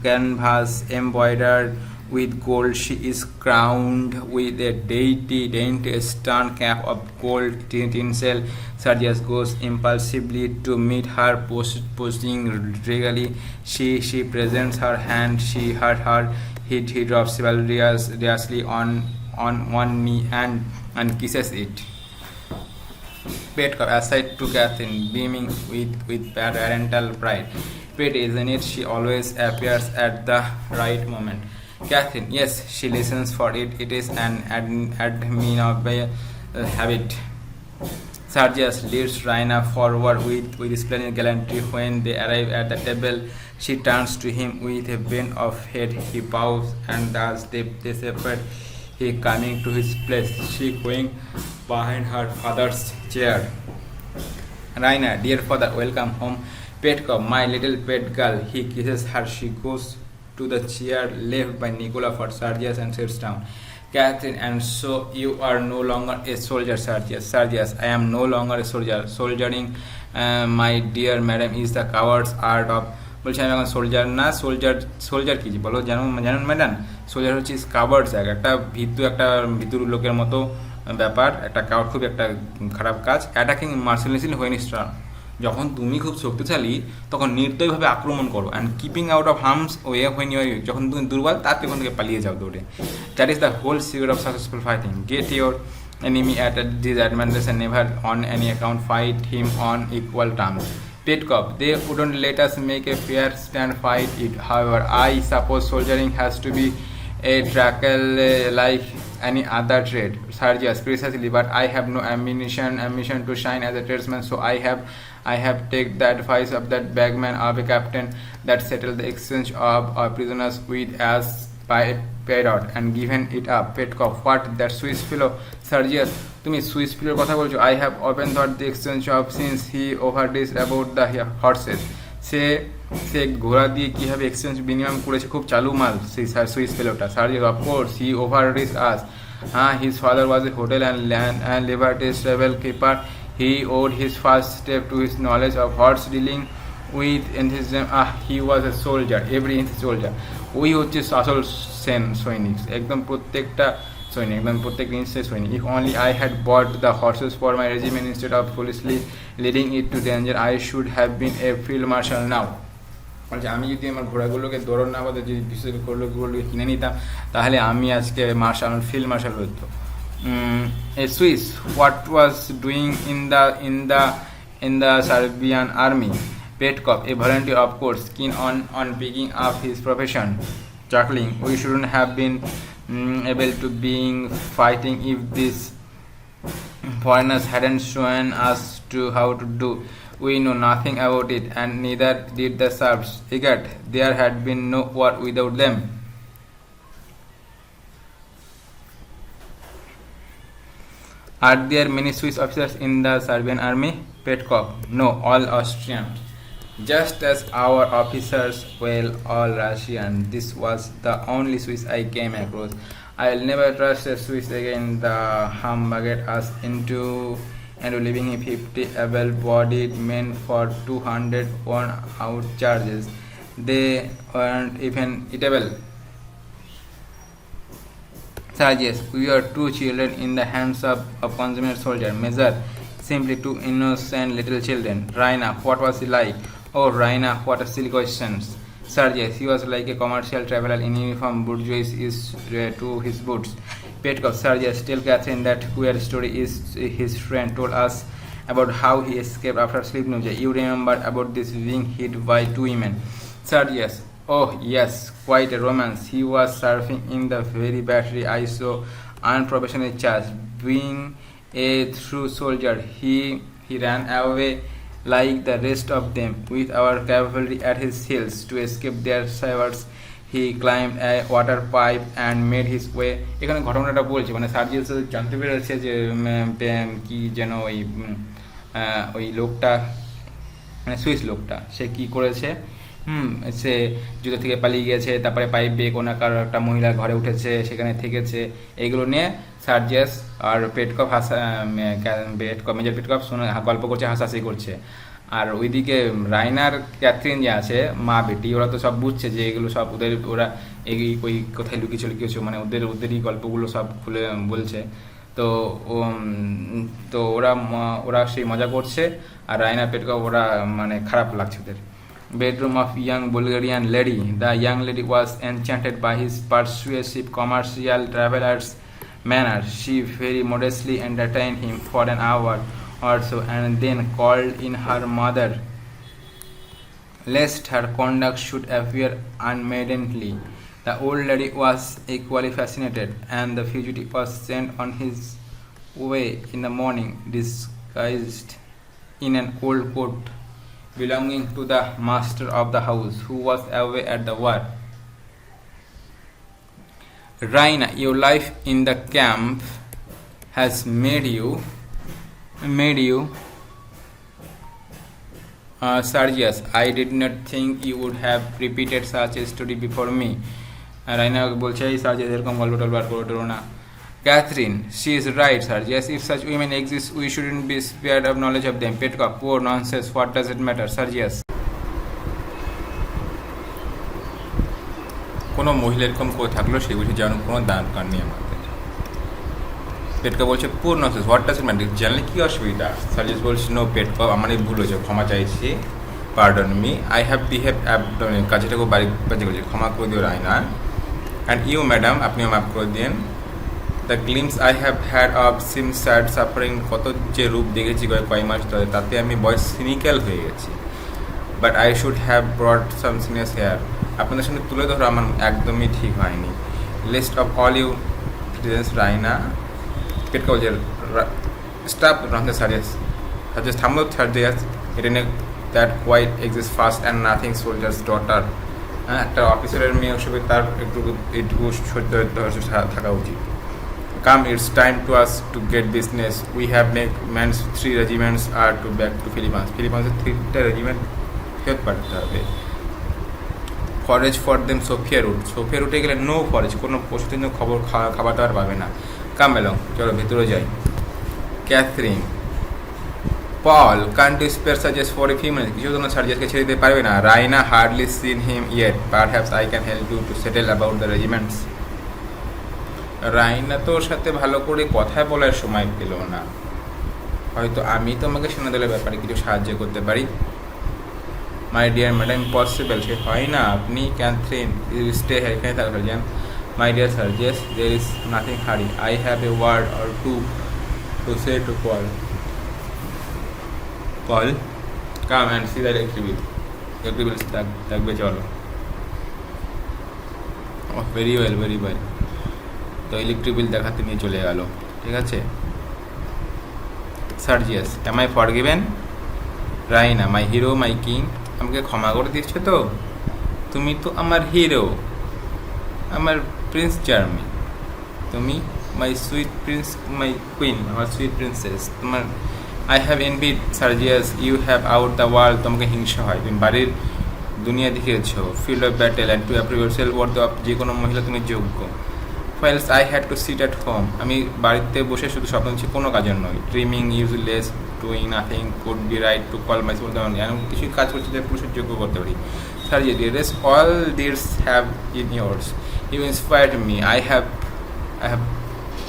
canvas embroidered with gold. She is crowned with a dainty stern cap of gold tinsel. Sergius goes impulsively to meet her, posing regally. She presents her hand. He drops valorously on one knee and kisses it. Petkov, aside to Catherine, beaming with parental pride. Pretty, isn't it? She always appears at the right moment. Catherine, yes, she listens for it. It is an admirable habit. Sergius leads Raina forward with splendid gallantry. When they arrive at the table, she turns to him with a bend of head. He bows, and as they separate, he coming to his place, she going behind her father's chair. Raina, dear father, welcome home. Petkov, my little pet girl. He kisses her. She goes to the chair left by Nicola for Sergius and sits down. Catherine, and so you are no longer a soldier, Sergius. Sergius, I am no longer a soldier. Soldiering, my dear madam, is the coward's art of. বলছি আমি এখন soldier না, soldier কি বলো জানুন madam? Soldier হচ্ছে covered জায়গা, একটা ভিতর লোকের মতো ব্যাপার, একটা কাভার্ড, খুব একটা খারাপ কাজ। অ্যাটাকিং মার্সিলেসলি হয়নি স্ট্রং, যখন তুমি খুব শক্তিশালী তখন নির্দয়ভাবে আক্রমণ করো। And keeping out of harm's way when you are, যখন তুমি দুর্বল তার থেকে পালিয়ে যাও দৌড়ে। That is the whole secret of successful fighting. Get your enemy at a disadvantage and never on any account fight him on equal terms. Petkov, they wouldn't let us make a fair stand fight it. However, I suppose soldiering has to be a trackle like any other trade. Sergius, precisely, but I have no ambition to shine as a tradesman, so I have taken the advice of that bagman of a captain that settled the exchange of our prisoners with us by a parrot and given it up. Petkov, what, that Swiss fellow? Sergius, তুমি Swiss ফিলের কথা বলছো? I have often thought the exchange of since he overreached about the horses. সে ঘোড়া দিয়ে কীভাবে exchange বিনিময় করেছে, খুব চালু মাল সেই Swiss ফেলোটা। Sergius, of course, he overreached us. His father was a hotel and liberties travel keeper. He owed his first step to his knowledge of horse dealing with enthusiasm. He was a soldier, every soldier. ওই হচ্ছে আসল সৈনিক, একদম প্রত্যেকটা সৈনিক, একদম প্রত্যেকটা instant সৈনিক। If only I had bought the horses for my regiment instead of foolishly leading it to danger, I should have been a field marshal now. বলছে আমি যদি আমার ঘোড়াগুলোকে দৌড় না বাদে যদি বিশেষ ঘোড়াগুলোকে কিনে নিতাম তাহলে আমি আজকে ফিল্ড মার্শাল হতো। A Swiss, what was doing in the Serbian army? Petkov, a volunteer, of course, keen on picking up his profession. Chuckling, we shouldn't have been able to being fighting if these foreigners hadn't shown us to how to do. We know nothing about it, and neither did the Serbs. Yet there had been no war without them. Are there many Swiss officers in the Serbian army? Petkov. No, all Austrian. Just as our officers were all Russian, this was the only Swiss I came across. I'll never trust a Swiss again. The humbugged us into leaving 50 able-bodied men for 200 worn-out charges. They weren't even eatable. Sergius, we are two children in the hands of a consummate soldier. Major, simply two innocent little children. Raina, what was he like? Oh, Raina, what a silly questions. Sergius, he was like a commercial traveler in uniform. Bourgeois is to his boots. Petkov, Sergius, tell Catherine that weird story is his friend told us about how he escaped after sleep news. You remember about this being hit by two women. Sergius, oh yes, quite a romance. He was surfing in the very battery I saw unprofessionally charged. Being a true soldier, he ran away like the rest of them, with our cavalry at his heels. To escape their sabers, he climbed a water pipe and made his way. এখানে ঘটনাটা বলছে মানে সার্জিয়াস জানতে পেরেছে যে কি যেন ওই লোকটা মানে সুইস লোকটা সে কি করেছে সে যুদ্ধ থেকে পালিয়ে গিয়েছে, তারপরে পাইপ বেয়ে কোনো কারো একটা মহিলার ঘরে উঠেছে, সেখানে থেকেছে। এগুলো নিয়ে সার্জিয়াস আর পেটকপ মেজর পেটকপ শুনে গল্প করছে, হাসাহাসি করছে। আর ওইদিকে রাইনার ক্যাথরিন যে আছে মা বেটি, ওরা তো সব বুঝছে যে এগুলো সব ওরা ওই কোথায় লুকিয়েছে মানে ওদেরই গল্পগুলো সব খুলে বলছে। তো তো ওরা সেই মজা করছে, আর রাইনার পেটকপ ওরা মানে খারাপ লাগছে ওদের। Bedroom of young Bulgarian lady. The young lady was enchanted by his persuasive commercial traveler's manner. She very modestly entertained him for an hour or so and then called in her mother, lest her conduct should appear unmaidenly. The old lady was equally fascinated, and the fugitive was sent on his way in the morning, disguised in an old coat belonging to the master of the house, who was away at the war. Raina, your life in the camp has made you Sergius, I did not think you would have repeated such a story before me. Raina বলছে এই সার্জিয়াস এরকম গল্প টল্প আর করো না। Catherine, she is right, Sergius. If such women exist, we shouldn't be spared of knowledge of them. Petkov, poor nonsense. What does it matter, Sergius? কোনো মহিলা এরকম করে থাকলো সেই বিষয়ে জানার কোনো দরকার নেই আমাদের। পেটকভ বলছে পুর nonsense, what does it matter, জানলে কি অসুবিধা? সার্জিয়াস বলছে নো পেটকভ, আমার এই ভুল হয়েছে, ক্ষমা চাইছি, pardon me, I have behave অ্যাবডমিন, কাজটাকে বাজে করেছি, ক্ষমা করে দিও রাইনা। অ্যান্ড ইউ ম্যাডাম, আপনিও মাফ করে দিন। The glimpse I have had of SIM sad suffering, কত যে রূপ দেখেছি কয়েক মাস ধরে, তাতে আমি বয়স সিনিক্যাল হয়ে গেছি। But I should have brought some cynicism here, আপনাদের সামনে তুলে ধরো আমার একদমই ঠিক হয়নি। Least of all you citizens Raina. Petkoff বলছে স্টাফ ননসেন্স সার্জিয়াস, সার্জিয়াস থামলো সার্জিয়াস, এটা নিয়ে that quite exist fast and nothing soldier's daughter. হ্যাঁ, একটা অফিসারের মেয়ে হিসেবে তার একটু সহ্য থাকা উচিত। Come, it's time to us to get business. We have men's 3 regiments are to back to Philippines. Philippines 3টা রেজিমেন্ট ফেরত পাঠাতে হবে। ফরেজ ফর দেম সোফিয়া রুটে গেলে নো ফরেজ, কোনো পশুর খাবার দাবার পাবে না। কাম এলং, চলো ভেতরে যাই। Catherine, Paul, can't you spare Sergius for a few minutes, কিছু জন্য সার্জিয়াসকে ছেড়ে দিতে পারবে না। Raina, hardly seen him yet, perhaps I can help you to settle about the regiments. Raina তো ওর সাথে ভালো করে কথা বলার সময় পেল না, হয়তো আমি তোমাকে সেনাদলের ব্যাপারে কিছু সাহায্য করতে পারি। মাই ডিয়ার ম্যাডাম, ইম্পসিবল, সে হয় না। আপনি ক্যাথরিন, ইউ স্টে হেয়ার, এখানে থাকা Sergius. My dear Sergius, there is nothing hurry, I have a word or two say to Paul. Paul, come and see that agreeable থাকবে, চলো। Very well, very well. তো electric bill দেখাতে নিয়ে চলে গেল, ঠিক আছে। Sergius, am I forgiven? Raina, my hero, my king, আমাকে ক্ষমা করে দিচ্ছ তো? তুমি তো আমার হিরো, আমার প্রিন্স চার্মি, তুমি my sweet prince, my queen, আমার সুইট প্রিন্সেস। তোমার I have envied Sergius, you have out the world, তোমাকে হিংসা হয়, তুমি বাড়ির দুনিয়া দেখিয়েছো। Field of battle and to approve yourself worth of, যে কোনো মহিলা তুমি যোগ্য। ফাইলস I had to sit at home, আমি বাড়িতে বসে শুধু স্বপ্ন হচ্ছে কোনো কাজের নয়। Dreaming useless, doing nothing, could be right to call my self, আমি কিছু কাজ করছি যে পুরুষের যোগ্য করতে পারি। Sergius, race all this have in years, you inspired me, I have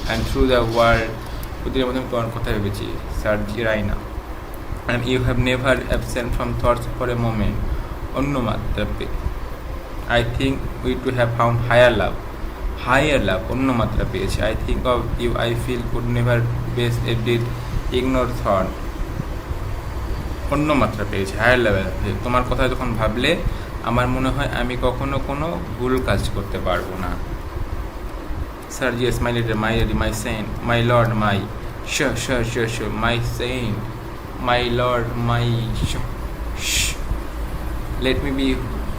and through the world, প্রতিটার মধ্যে আমি তোমার কথা ভেবেছি। Sergius Raina, and you have never absent from thoughts for a moment, অন্য মাত্রা পে। I think we to have found higher love, অন্য মাত্রা পেয়েছে। I think of you, I feel could never base a deed ignore thought, অন্য মাত্রা পেয়েছে, higher level. তোমার কথা যখন ভাবলে আমার মনে হয় আমি কখনো কোনো ভুল কাজ করতে পারবো না। Sergius, my leader, my lady, my saint, my lord, my sure, my saint, my lord, my let me be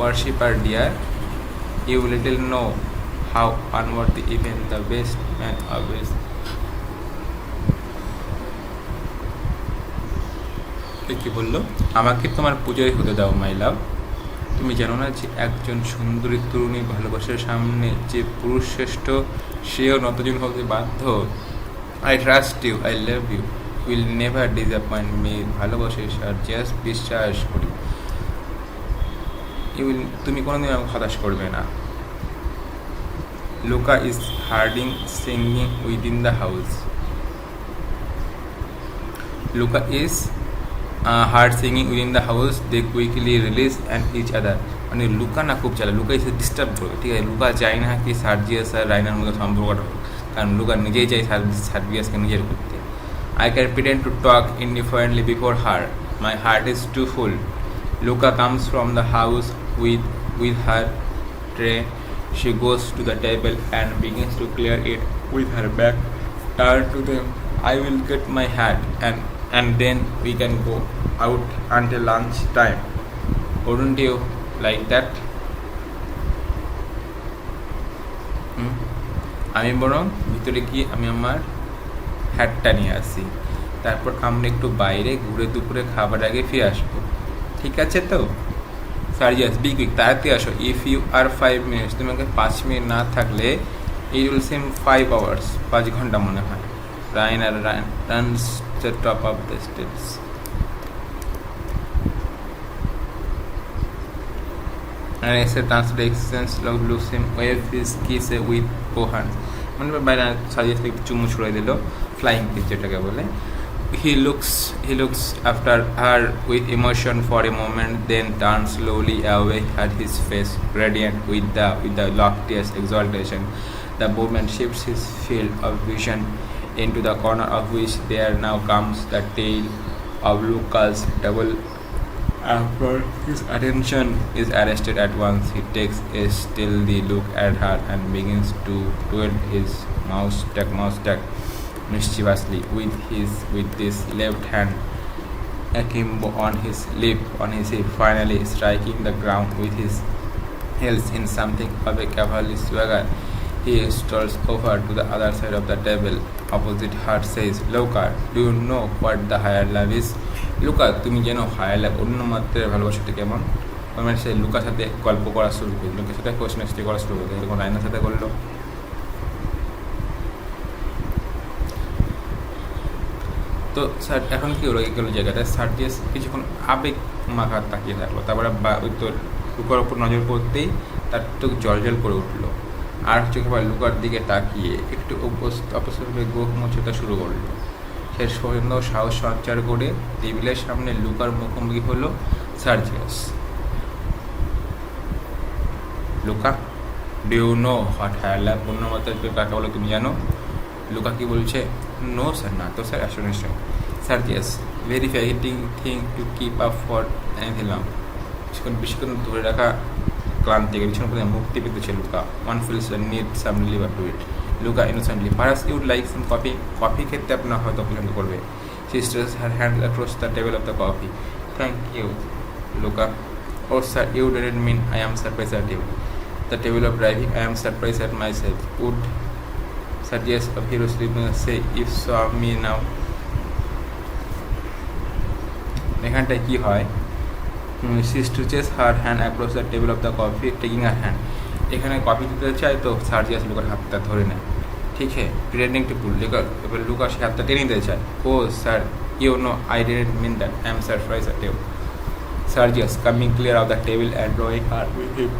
worshipper, dear. You little know how unworthy even the best man always. কি বললো, আমাকে তোমার পূজারি হতে দাও মাই লাভ। তুমি জানো না যে একজন সুন্দরী তরুণী ভালোবাসার সামনে যে পুরুষ শ্রেষ্ঠ সেও নতজন হতে বাধ্য। I trust you, I love you, will never disappoint me, ভালোবাসে সার্জিয়াস, বিশ্বাস করি। তুমি কোনোদিন আমাকে হতাশ করবে না। Luka is harding singing within the house, Luka is hard singing within the house, they quickly release and each other. মানে লুকা না খুব চালা, লুকা এসে ডিস্টার্ব করবে, ঠিক আছে। লুকা চাই না কি সার্জিয়াস আর রাইনার মধ্যে সম্পর্কটা হোক, কারণ লুকা নিজেই চাই সার্জিয়াসকে নিজের করতে। I can pretend to talk indifferently before her, my heart is too full. Louka comes from the house with her tray. She goes to the table and begins to clear it with her back turned to them. I will get my hat and then we can go out until lunch time. Wouldn't you like that? আমি বরং ভিতরে গিয়ে আমি আমার হ্যাটটা নিয়ে আসি, তারপর আমরা একটু বাইরে ঘুরে দুপুরে খাবার আগে ফিরে আসবো, ঠিক আছে তো? সার্জিয়াস, বি কুইক, তাড়াতাড়ি আসো। ইফ ইউ আর 5 minutes, তোমাকে 5 মিনিট না থাকলে ইট উইল সিম 5 hours, 5 ঘন্টা মনে হয়। Raina runs the top of the steps. And এসে translation looks him wave his kiss with both hands, মানে বাইরে সার্জিয়াসকে একটু চুমু ছুড়ে দিল, ফ্লাইং কিস যেটাকে বলে। He looks after her with emotion for a moment, then turns slowly away, at his face radiant with the loftiest exaltation. The moment shifts his field of vision into the corner of which there now comes the tail of Luca's double. After his attention is arrested at once, he takes a stealthy look at her and begins to twirl his moustache mischievously with this left hand akimbo on his hip, finally striking the ground with his heels in something of a cavalry swagger. He strolls over to the other side of the table opposite her, says, Luca, do you know what the higher love is? Luka, তুমি যেন higher love, অন্য মাত্রার ভালোবাসাটা কেমন? মানে সে লুকার সাথে গল্প করা শুরু করি, লুকার সাথে কোশ্চেন করা শুরু করি, এরকম রাইনার সাথে করলো। তো স্যার এখন কি হলো, এগুলো জায়গাটায় সার্জিয়াস কিছুক্ষণ আবেগ মাখা তাকিয়ে থাকলো, তারপরে ওই তো লুকার ওপর নজর করতেই তার চোখ জল করে উঠলো, আর চোখে আবার লুকার দিকে তাকিয়ে একটু অপসরভাবে গোখ মোচতা শুরু করলো। সে সৈন্য সাহস সঞ্চার করে টেবিলের সামনে লুকার মুখোমুখি হলো Sergius. Louka, do you know what higher love, পূর্ণমাত্রার কাকে বলো তুমি জানো? লুকা কি বলছে? নো স্যার, না তো স্যার, আসলে নিশ্চয়। সার্জিয়াস, ভেরি ফ্যাগেটিং thing to keep up for anything long, বেশিক্ষণ ধরে রাখা ক্লান্তিকে বিছানা করে মুক্তি পেতেছে Louka. One feels need some relief to it. Louka innocently, perhaps you'd like some coffee, coffee খেতে আপনার হয়তো পছন্দ করবে। She stretches her hand across the table of the coffee. Thank you, Luca. Oh, sir, you didn't mean I am surprised at you. The table of driving, I am surprised at myself. Would Sergius of hero sleeping say if saw me now. এখানটায় কি হয়, she stretches her hand across the table of the coffee taking her hand. এখানে coffee দিতে চায় তো সার্জিয়াস লুকার হাতটা ধরে নেয়, ঠিক है, pretending to pull. এবার লুকা সে হাতটা টেনে দিতে চায়, ও sir you know I didn't mean that, I am surprised at you. Sergius coming clear of the table and drawing her with him.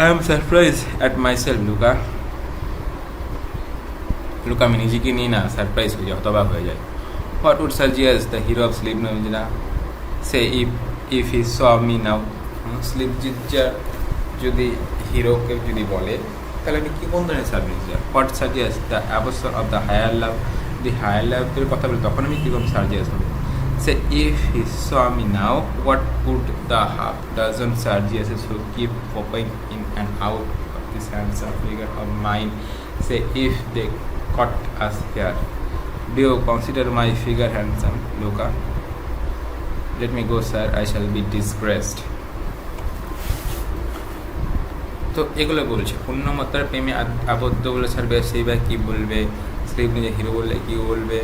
I am surprised at myself, Luca. Luca আমি নিজেকে নিয়ে না surprise হয়ে যায়, হতবাক হয়ে যায়. What would Sergius, the hero of Sleep Ninja, say if he saw me now? Sleep Ninja যদি হিরোকে যদি বলে তাহলে আমি কি কোন ধরনের সার্ভিস যায়? What Sergius, the apostle of the higher love, the higher love এর কথা বলে তখন আমি কীরকম Sergius হবে? Say if he saw me now, what would the half dozen Sergiuses who keep popping in and out of this handsome figure of mine say if they caught us here? Do you consider my figure handsome, Luca? Let me go, sir. I shall be disgraced. তো এগুলো বলছে পূর্ণমাত্রার প্রেমে আবদ্ধ বলে ছাড়বে, সেইবার কী বলবে, slip নিজে hero বললে কী বলবে।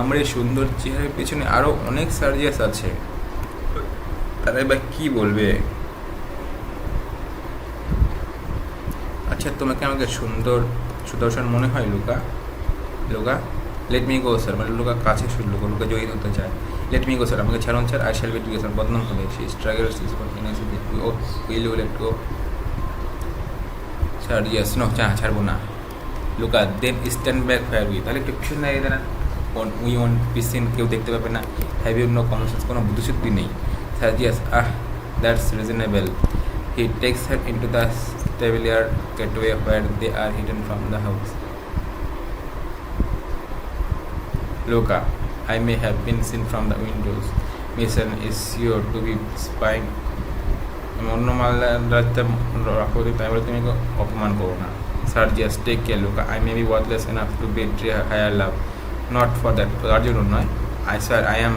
আমার এই সুন্দর চেহারার পেছনে আরও অনেক সার্জিয়াস আছে, তারা এবার কী বলবে। আচ্ছা তোমাকে আমাকে সুদর্শন মনে হয় Luka? Let me go sir, মানে লুকা কাছে শুনল, লুকা জয়ী হতে চায়। লেট মি গো স্যার, আমাকে ছাড়ুন sir, I shall be digression, বদনাম হবে। সে struggles is continuously oh will let go sir, yes no, ছাড়বো না। Louka then stand back where we, তাহলে একটু পিছন দাঁড়িয়ে দাঁড়ান, উই ওয়ান পিসিন, কেউ দেখতে পাবে না। Have you no common sense, কোনো বুদ্ধিশুদ্ধি নেই। Sir yes, that's reasonable. He takes her into the stable yard gateway where they are hidden from the house. Luca, I may have been seen from the windows. Mission is sure to be spying. অন্য মালদাতে রাখতে তাই বলে তুমি অপমান করো না। Sergius, take care, Luca. I may be worthless enough to betray higher love. Not for that, তার জন্য নয়। I swear I am.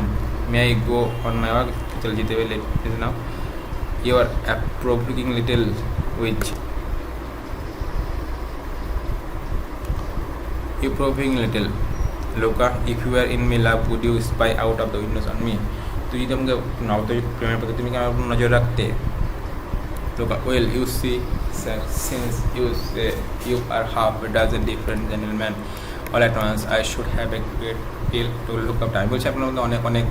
May I go on my work? চল যেতে হবে, let now. You are a provoking little witch. You provoking little Luca, if you were in me love, would you spy out of the windows on me? তুই যদি আমাকে নবতরিক প্রেমের প্রতি তুমি কি আমার উপর নজর রাখতে? Luca, well, you see, since you say you are half a dozen different gentlemen all at once, I should have a great deal to look up. আমি বলছি আপনার মধ্যে অনেক অনেক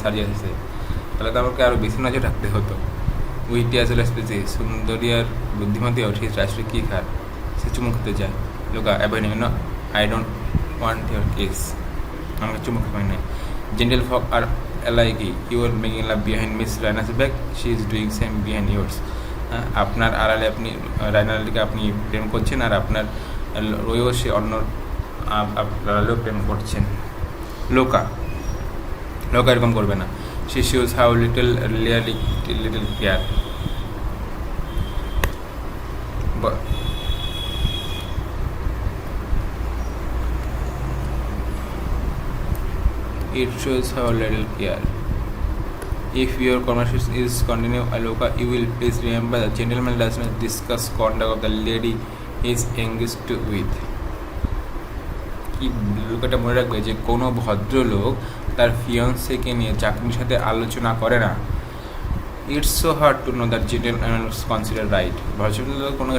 সার্জিয়াস আছে, তাহলে তো আমাকে আরও বেশি নজর রাখতে হতো। উইটি আসলে স্পেসি, সুন্দরী আর বুদ্ধিমতী ও ঠিক রাষ্ট্রে কী খার, সে চুমু খেতে চায়। Luca, abandon, you know, I don't want your kiss. আমাকে চুমু খাবে না। Gentlefolk are alike, you are making love behind Miss Raina's back, she is doing same behind yours. আপনার আড়ালে আপনি রাইনালকে আপনি প্রেম করছেন, আর আপনার রয়েও সে অন্য আড়ালেও প্রেম করছেন। লোকা এরকম করবে না। She shows how little care. It shows how little care. If your conversation is continue, Aloka, you will please remember the gentleman does not discuss conduct of the lady he is engaged to with. কি লোকটা মনে রাখবে যে কোনো ভদ্রলোক তার ফিয়ন্সেকে নিয়ে চাকরির সাথে আলোচনা করে না। It's so hard to know that gentleman consider right. ভদ্রলোক কোনো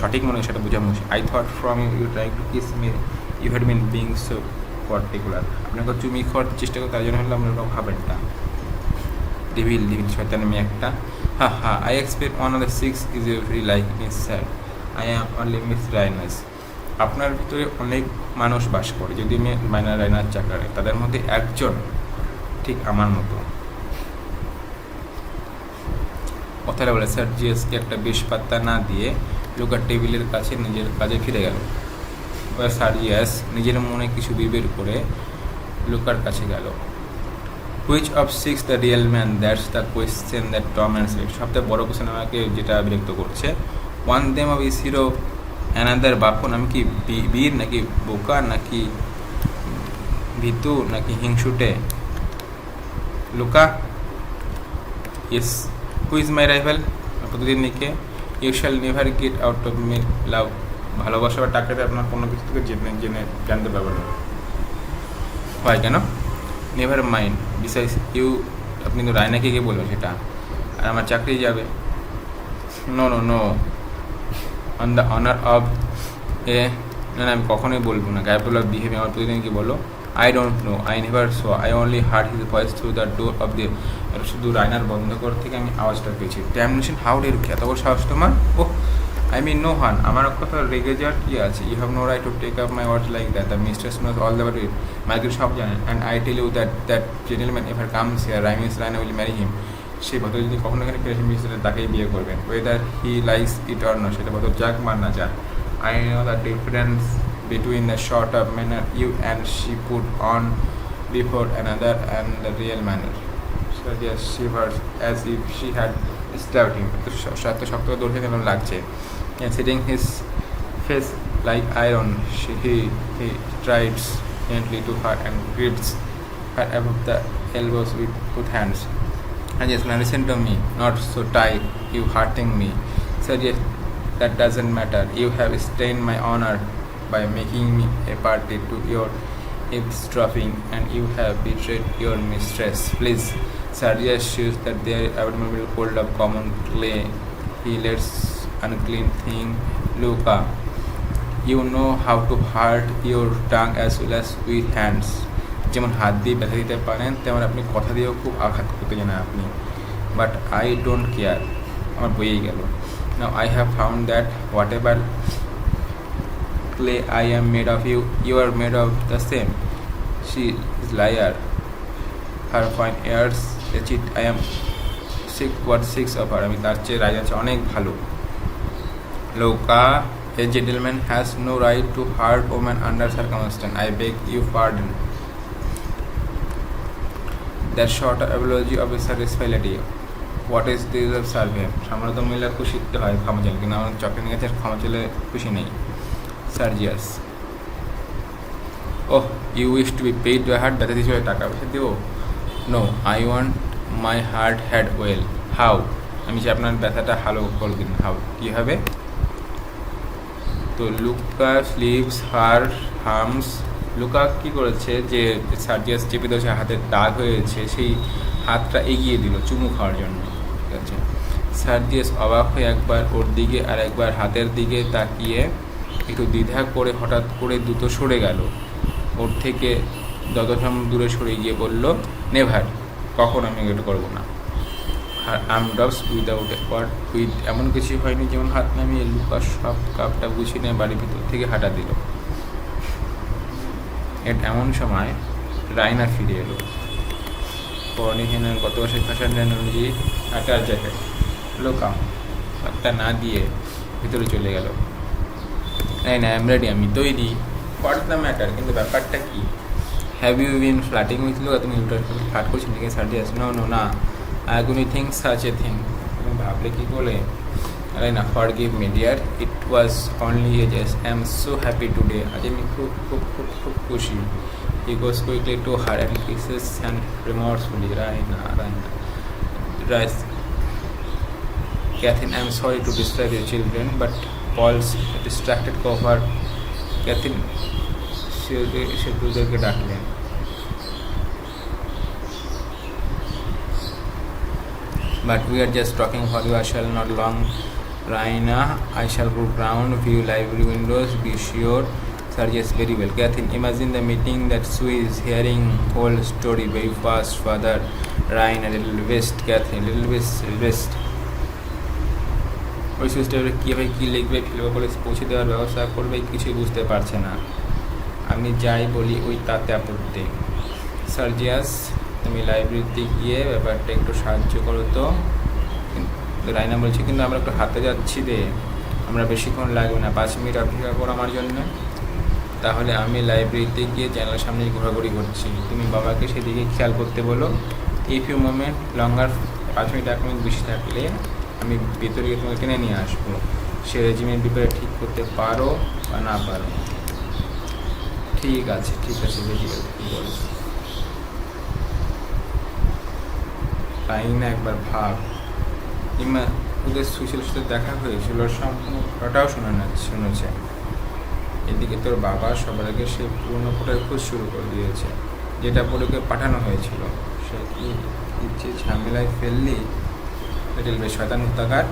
সঠিক মনে সেটা বোঝা মুশকিল। I thought from you trying to kiss me you had been being so particular. আপনাকে চুমি খাওয়ার চেষ্টা করে, তাই জন্য হলে আপনার খাবেন না। ডেভিল শয়তান মেয়ে একটা। I expect one of the six is every like miss sir, I am only miss রাইনাস। আপনার ভিতরে অনেক মানুষ বাস করে, যদি আমি রাইনার চাকরি, তাদের মধ্যে একজন ঠিক আমার মতো। কথাটা বলে স্যার জিএসকে একটা বেশ পাত্তা না দিয়ে লোকার টেবিলের কাছে নিজের কাজে ফিরে গেল। সার্জিয়াস নিজের মনে কিছু বিবের করে লুকার কাছে গেল। Which of six the real man, that's the question that Tom answered. সবথেকে বড় কোয়েশ্চেন আমাকে যেটা বিরক্ত করছে। One them of is hero another buffoon. আমি কি বীর নাকি বোকা নাকি ভীতু নাকি হিংসুটে? Louka, yes. Who is my rival? প্রতিদিন লিখে you shall never get out of me love ভালোবাসা বা টাকাতে আপনার কোনো কিছু থেকে জেনে জানতে পারবেন না, হয় কেন? নেভার মাইন্ড বিসাইজ ইউ, আপনি তো রায়নাকে গিয়ে বলবেন সেটা, আর আমার চাকরি যাবে। No no no, on the honour of a, না না আমি কখনোই বলবো না। ক্যাপেবল অফ বিহেভিং, আমার প্রতিদিন কি বলো? I don't know, I never so, I only hard his voice through the door of the, শুধু রায়নার বন্ধ কর থেকে আমি আওয়াজটা পেয়েছি। ড্যামনেশন, হাউ ডের, এত বড় সাহস তোমার! ও আই মিন নো হান, আমার কথা রেগে যাওয়ার কী আছে? You have no right to take up my words like that, the mistress knows all the it, Michael সব জানেন। And I tell you that that gentleman ever comes here, Raina will marry him. সেই ভদ্র যদি কখনো এখানে ফিরে mister তাকেই বিয়ে করবেন, whether he likes it or not, সেটা ভদ্র যাক মার না যাক। I know the difference between the sort of manner you and she put on before another and the real manner. So yes, she was as if she had stabbed him. শক্ত দৌড়ে কেমন লাগছে। And sitting his face like iron, he strides gently to her and grips her above the elbows with both hands. And yes, now listen to me, not so tight, you hurting me. So yes, that doesn't matter. You have stained my honor by making me a party to your eavesdropping, and you have betrayed your mistress. Please, Sergius shows that their abominable cold of common clay. He lets unclean thing, Luca. You know how to hurt your tongue as well as with hands. যেমন হাত দিয়ে ব্যথা দিতে পারেন, তেমন আপনি কথা দিয়েও খুব আঘাত করতে জানেন আপনি। বাট আই ডোন্ট কেয়ার, আমার বইয়েই গেল। Now I have found that whatever clay I am made of, you are made of the same. She is liar, her fine airs a cheat. I am six of her. আমি তার চেয়ে রাজা আছে অনেক ভালো। Loka, a gentleman has no right to hurt woman under circumstance. I beg you pardon. That short apology of a satisfaction. What is this of survey, সাধারণত মহিলা খুশিতে হয় ক্ষমা চাইলে, কিন্তু আমার চক্রের কাছে ক্ষমা চাইলে খুশি নেই। Sergius, oh you wish to be paid to hurt, ব্যথা দিয়েছে টাকা পয়সা দেবো? No, I want my hurt had well. How, আমি চাই আপনার ব্যথাটা ভালো করে দিন। হাউ, কীভাবে? তো লুকা স্লিভস হার হার্মস, লুকা কী করেছে যে সার্জিয়াস চেপে ধরেছে, হাতের দাগ হয়েছে, সেই হাতটা এগিয়ে দিল চুমু খাওয়ার জন্য। ঠিক আছে, সার্জিয়াস অবাক হয়ে একবার ওর দিকে আর একবার হাতের দিকে তাকিয়ে একটু দ্বিধা করে হঠাৎ করে দ্রুত সরে গেল ওর থেকে, যতক্ষণ দূরে সরে গিয়ে বলল, নেভার, কখন আমি এটা করবো না। আর আমডবস উইদাউট ওয়ার্ড, উইথ এমন কিছু হয়নি যেমন হাত নামিয়ে লুকা সব কাপটা গুছিয়ে নিয়ে বাড়ির ভিতর থেকে হাঁটা দিল। এমন সময় রায়না ফিরে এলো। পরনিহীনের গত বছর ফ্যাশন টেকনোলজি আটার জ্যাকেট, লোকা হাতটা না দিয়ে ভিতরে চলে গেল। তাই না, রেডি, আমি তৈরি। হোয়াটস দ্য ম্যাটার, কিন্তু ব্যাপারটা কি? Have you been flirting with Louka, তুমি ফ্লাট করছেন নাকি? সার্জিয়াস, নো নো না, I could think such a thing, তুমি ভাবলে কি বলে? আরে না, forgive me dear, it was only a just, I am so happy today, আজ আমি খুব খুব খুব খুব খুশি। He goes quickly to her and kisses and remorsefully, Raina. Catherine, I am sorry to disturb your children, but Paul's distracted cover. Catherine, সে দুদেরকে ডাকলেন। But we are just talking for you, I shall not long. Raina, I shall go round, view library windows, be sure. Sergius, very well. Catherine, imagine the meeting that Sue is hearing whole story very fast. Father, Ryan, a little west. Catherine, little west. ওই সিস্টেমে কীভাবে কী লিখবে, ফিলবে করে পৌঁছে দেওয়ার ব্যবস্থা করবে, কিছুই বুঝতে পারছে না। আমি যাই বলি ওই তাতে আপত্তি। সার্জিয়াস, তুমি লাইব্রেরিতে গিয়ে ব্যাপারটা একটু সাহায্য করো তো। রায়না বলছে, কিন্তু আমরা একটু হাতে যাচ্ছি রে, আমরা বেশিক্ষণ লাগবে না, 5 মিনিট অপেক্ষা করো আমার জন্য। তাহলে আমি লাইব্রেরিতে গিয়ে জানলার সামনে ঘোরাঘুরি করছি, তুমি বাবাকে সেদিকে খেয়াল করতে বলো। If you moment longer, 5 minute 1 minute বেশি থাকলে আমি ভেতরে গিয়ে তোমাকে কিনে নিয়ে আসবো। সে রেজিমেন্ট ব্যাপারে ঠিক করতে পারো বা না পারো। ঠিক আছে বেরিয়ে গেল। কী বলো? তাই না, একবার ভাব, ওদের সুশীলের সাথে দেখা হয়েছিল, সম্পূর্ণ ঘটনাটাও শুনেছে। এদিকে তোর বাবা সবার আগে সেই পুরনো ফটোর খোঁজ শুরু করে দিয়েছে, যেটা পড়ুকে পাঠানো হয়েছিল। সে কি ইচ্ছে ঝামেলায় ফেললি? লিটল বেস্ট শয়তান হত্যাকার।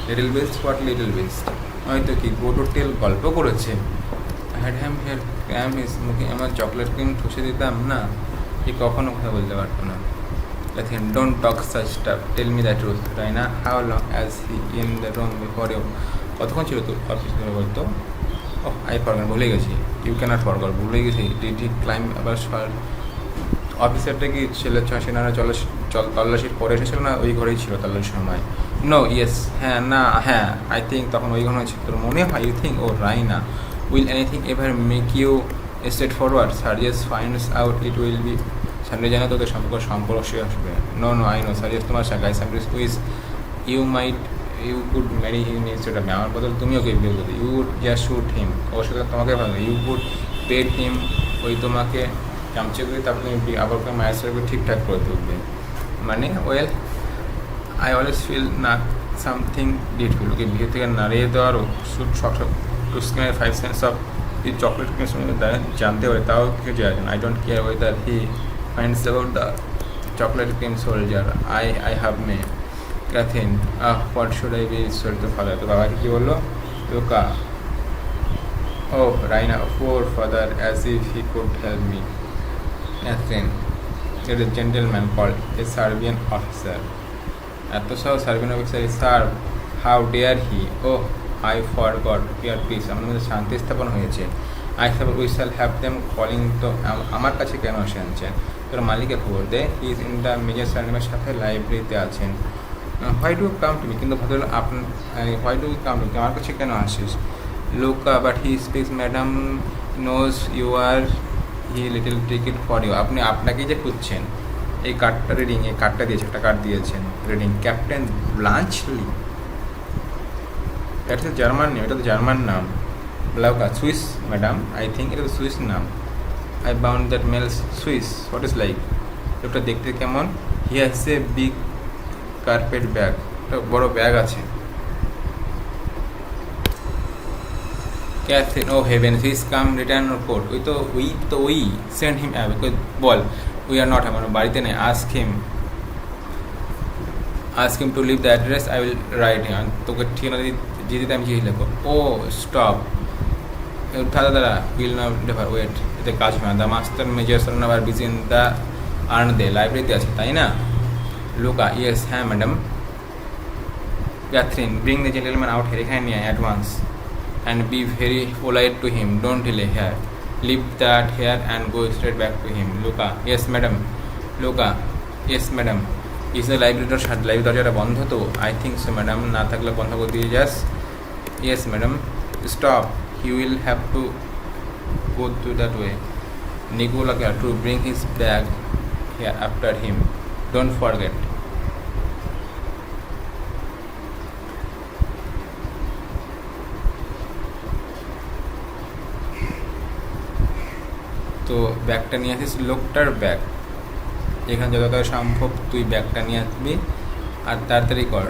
Little beast what little beast? হয়তো কি গো টু টেল গল্প করেছে। Had him here cram his মুখে আমার চকলেট ক্রিম ঠুসে দিতাম না, কি কখনো কথা বলতে পারতো না। Lethin, don't talk such stuff. Tell me the truth. Raina, how long has he in the room before you? কতক্ষণ ছিল তোর অফিস ধরে বলতো? ও আই ফরগট, ভুলে গেছি। ইউ ক্যানট ফরগট, ভুলে গেছি। ডিড হি ক্লাইম আবার অফিসারটা কি ছেলে সেনারা তল্লাশির পরে এসেছিল না ওই ঘরেই ছিল তল্লাশির সময়? নো ইয়েস, হ্যাঁ না হ্যাঁ, আই থিঙ্ক তখন ওই ঘরে ছিল। তোর মনে হয়? You think? Oh Raina, will anything ever make you straightforward? Sergius finds out it will be. সামনে জানো তোদের সম্পর্ক সে আসবে। No no I know Sergius তোমার শাখায় সামরিস wish you could marry him instead of me. আমার বদল তুমি ওকে বিয়ে করতে। You would just shoot him. ওর সাথে তোমাকে ভালো। You could pet him. ওই তোমাকে চামচে করে তারপর তুমি আবার মায়ের সাথে ঠিকঠাক করে তুলবে। মানে ওয়েল আই অলওয়েজ ফিল না সামথিং ডিটফুল। ওকে বিয়ে থেকে নাড়িয়ে দেওয়ারও টু স্কিনের 5 সেন্স অফ দি চকলেট জানতে পারে, তাও কিছু যায় না। I don't care whether he finds about the chocolate cream soldier I have may. Catherine, what should I be sorry to father? তো বাবাকে কী বললো? Louka, oh Raina, poor father, as if he could help me. Catherine, it is gentleman called a Serbian officer. এত সব Serbian officer serve, how dare he? Oh I forgot, year peace, আমাদের মধ্যে শান্তি স্থাপন হয়েছে। I have we shall have them calling. তো আমার কাছে কেন এসে আনছেন? তোর মালিকের খবর দে। He is in the major সার্নেমের সাথে লাইব্রেরিতে আছেন। Why do come to me? কিন্তু ভদ্র আপনার why do come to me? আমার কাছে কেন আসিস? Louka, but he speaks madam knows you are he little ticket for you. আপনি আপনাকেই যে খুঁজছেন। এই কার্ডটা রিডিং, এই কার্ডটা দিয়েছে, একটা কার্ড দিয়েছেন রিডিং। ক্যাপ্টেন ব্লাঞ্চলি, এটা তো জার্মান নেম, এটা তো জার্মান নাম। ব্লাউকা, সুইস ম্যাডাম, আই থিঙ্ক এটা তো সুইস নাম। I bound that mails Swiss, what is like? লোকটা দেখতে কেমন? He has a big carpet bag, একটা বড় ব্যাগ আছে। Catherine, oh heaven, his come return report. ওই সেন্ড হিম অ্যাপ। বল উই আর নট, আমার বাড়িতে নেই। ask him to leave the address, I will write him. তোকে ঠিকানা দিয়ে দিতে আমি চিঠি লিখবো। ও স্টপ, দাদা উইল নট ডেফার, ওয়েট, এতে কাজ হয় না। দ্য মাস্টার মেজর সার আবার বিজি ইন দ্য আর্ন দে, লাইব্রেরিতে আছে তাই না? লুকা, ইয়েস হ্যাঁ madam. Catherine, bring the gentleman out here, এখানে নিয়ে at once, and be very polite to him, don't delay here, leave that here and go straight back to him. Luka, yes madam. Luka, yes madam. Is the library দরজাটা বন্ধ তো? I think so madam, না থাকলে বন্ধ করে দিয়ে যাস। Yes madam. Stop, he will have to go through that way. Nicola, to bring his bag here after him, don't forget. তো ব্যাগটা নিয়ে আসিস, লোকটার ব্যাগ। এখানে যত সম্ভব তুই ব্যাগটা নিয়ে আসবি আর তাড়াতাড়ি কর।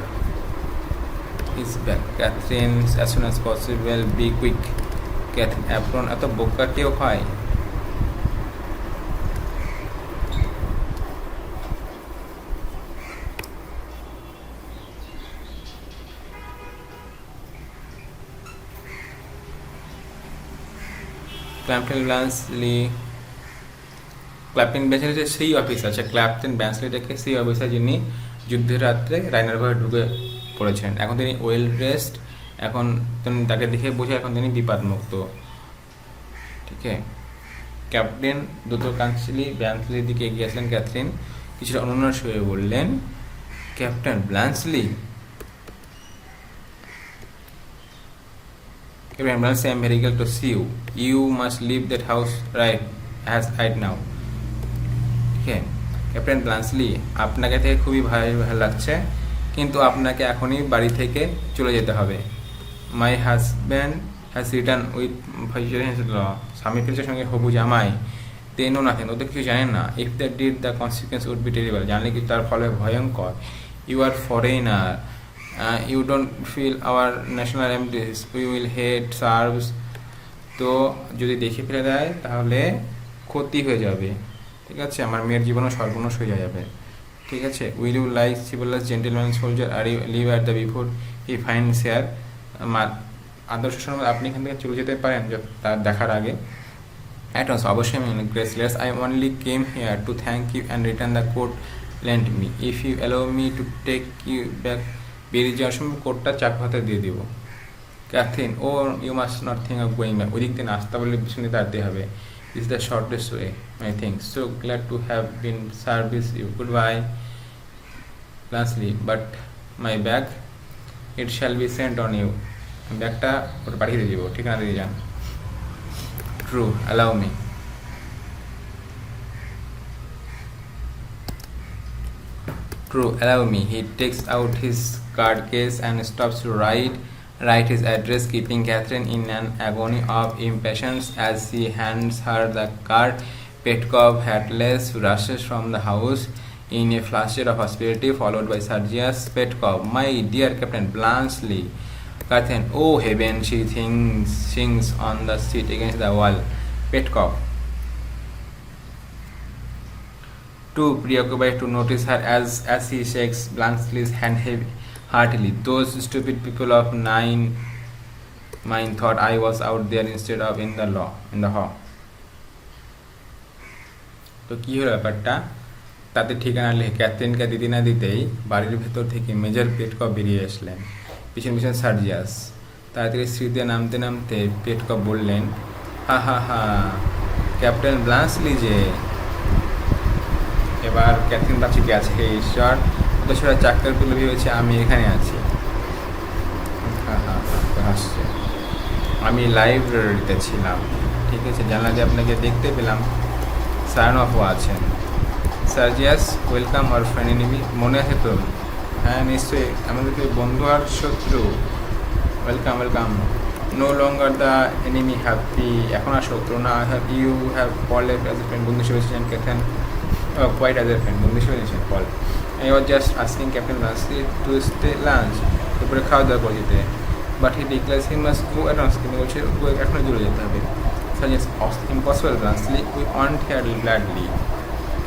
ইস bag. Catherine, as soon as possible, be quick. Catherine, apron, এত বোকা কেউ হয়? ক্ল্যাম্পটন ব্যান্সলি, ক্ল্যাপ্টেন ব্যান্সলি সেই অফিসার, আচ্ছা ক্ল্যাপ্টেন ব্যান্সলিটাকে সেই অফিসার যিনি যুদ্ধের রাত্রে রাইনার ঘরে ঢুকে পড়েছেন। এখন তিনি ওয়েল ড্রেসড, এখন তিনি তাকে দেখে বোঝে এখন তিনি বিপদমুক্ত। ঠিক আছে। ক্যাপ্টেন দ্রুত ব্যান্সলির দিকে এগিয়ে আসলেন। ক্যাথরিন কিছুটা অনুনয় হয়ে বললেন, captain ব্লান্সলি, Captain Blanchely, I am very glad to see you. You must leave that house right now. Okay, captain Bluntschli, আপনাকে থেকে খুবই ভালো লাগছে, কিন্তু আপনাকে এখনই বাড়ি থেকে চলে যেতে হবে। My husband has return with স্বামী ফিরেছে সঙ্গে হবু জামাই। দে নো নাথিং, ওদের কিছু জানেন না। If that did the consequence would be terrible, জানলে কি তার ফলে ভয়ঙ্কর। You are foreigner, you don't feel our national emblems, we will hate Serbs, তো যদি দেখে ফেলে দেয় তাহলে ক্ষতি হয়ে যাবে, ঠিক আছে, আমার মেয়ের জীবনও সর্বনাশ হয়ে যাবে, ঠিক আছে। Will you like civilians gentleman soldier are you leave at the before he finds here, আদর্শ সময় আপনি এখান থেকে চলে যেতে পারেন তার দেখার আগে। অ্যাট ওয়ান্স, অবশ্যই আমি graceless, I only came here to thank you and return the coat lent me, if you allow me to take you back, বেরিয়ে যাওয়ার সময় কোটটা চাপ হাতে দিয়ে দিব। Catherine, oh you must not think of going back, ওই দিক দিয়ে নাস্তা বলে পিছনে দাঁড়াতে হবে। This is the shortest way I think, so glad to have been service you, goodbye. Lastly, but my bag, it shall be sent on you, ব্যাগটা ওটা পাঠিয়ে দিয়ে দিব, ঠিকানা দিয়ে যান। True, allow me. True, allow me. He takes out his card case and stops to write his address, keeping Catherine in an agony of impatience as he hands her the card. Petkov, hatless, rushes from the house in a fluster of hospitality, followed by Sergius. Petkov, my dear Captain Blanchely. Catherine, oh heaven, she sings on the seat against the wall. Petkov, too preoccupied to notice her as he shakes Blanchely's hand heartily. Those stupid people of mine thought I was out there instead of in the hall. তো কী হলো ব্যাপারটা, তাদের ঠিকানা লিখে ক্যাথরিনকে দিতে না দিতেই বাড়ির ভেতর থেকে মেজর পেটকপ বেরিয়ে আসলেন, পিছন পিছন সার্জিয়াস। তাড়াতাড়ি স্মৃতিতে নামতে নামতে পেটকপ বললেন, হা হা হা, ক্যাপ্টেন ব্লান্সলি যে। এবার ক্যাথরিন বাঁচি গেছে, হে ঈশ্বর, অথচ চাকর তুলে ভেবেছে আমি এখানে আছি। হাসছে, আমি লাইব্রেরিতে ছিলাম, ঠিক আছে, জানলা দিয়ে আপনাকে দেখতে পেলাম, সায়নফও আছেন। সার্জিয়াস, ওয়েলকাম আর ফ্রেন্ড এনিমি, মনে আছে তো? হ্যাঁ নিশ্চয়ই, আমাদেরকে বন্ধু আর শত্রু। Welcome welcome, no longer the enemy happy, এখন আর শত্রু না, you have Paul as a friend, বন্ধু হিসেবে এসেছেন Catherine. Quite as a friend, বন্ধু হিসেবে নিয়েছেন পল। I was just asking Captain Blanchely to stay lunch, দুপুরে খাওয়া দাওয়া করে যেতে, but he declares he must go at once, কিন্তু বলছে এখনই চলে যেতে হবে। Suggest impossible Blanchely, we want here gladly,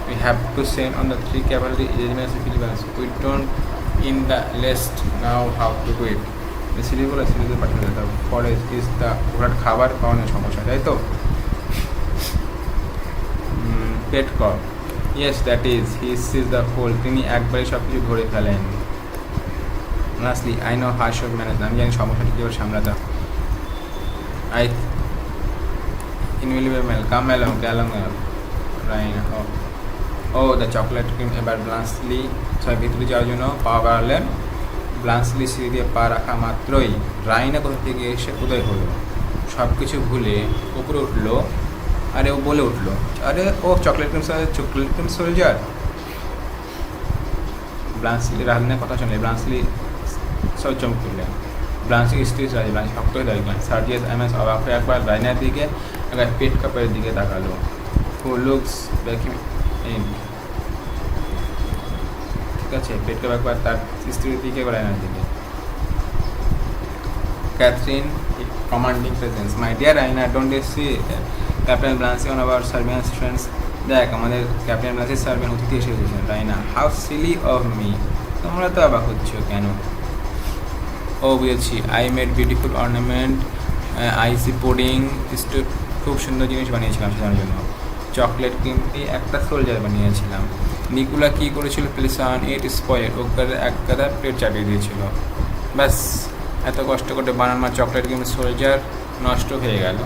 we have to send on the 3 cavalry regiments of Philippines, we don't in the list now how to do it. সিলিগুলো পাঠিয়ে দিতে হবে, forest is the, ওরা খাবার পাওয়ানোর সমস্যা, তাই তো? Petkoff, yes that is, he sees the whole, তিনি একবারে সব কিছু ধরে ফেলেন। Lastly, I know how should manage, আমি জানি সমস্যাটি কীভাবে সামলাতে। I invaluable, come along Raina, oh the chocolate cream. এবার ব্লান্সলি ভিতরে যাওয়ার জন্য পা বাড়ালেন। ব্লান্সলি সিঁড়ি দিয়ে পা রাখা মাত্রই রাইনা কোথা থেকে এসে উদয় হলো, সব কিছু ভুলে উপরে উঠলো, আরে ও বলে উঠলো, আরে ও চকলেট ক্রিম সোলজার। ব্লান্সলি রাজনের কথা শুনলে ব্লান্সলি সব চমক তুললেন। ব্লান্সলি স্ত্রী রাজি, ব্লান্সলি শক্ত হয়ে দাঁড়িয়ে গেলেন। সার্জিয়াস এমএস অবাক হয়ে একবার রাইনার দিকে, একবার পেটকপের দিকে তাকালো। হু লুকস ব্যাক ইন, ঠিক আছে, পেটকপ একবার তার স্ত্রীর দিকে, রাইনার দিকে। Catherine, commanding presence, my dear Raina, don't you see captain Bluntschli on our Servians friends, দেখ আমাদের ক্যাপ্টেন ব্লান্সির সার্ভিয়ান অতিথি এসে গেছেন। Raina, how silly of me, তোমরা তো অবাক হচ্ছ কেন? ও বুঝেছি, I made beautiful ornament, ice pudding, খুব সুন্দর জিনিস বানিয়েছিলাম সেটার জন্য। চকলেট ক্রিমটি একটা সোলজার বানিয়েছিলাম। নিকুলা কী করেছিল, প্লিসান ইট স্পয়েল, ওকে এক গাদা প্লেট চাপিয়ে দিয়েছিল। ব্যাস, এত কষ্ট করে বানানো চকলেট ক্রিম সোলজার নষ্ট হয়ে গেল।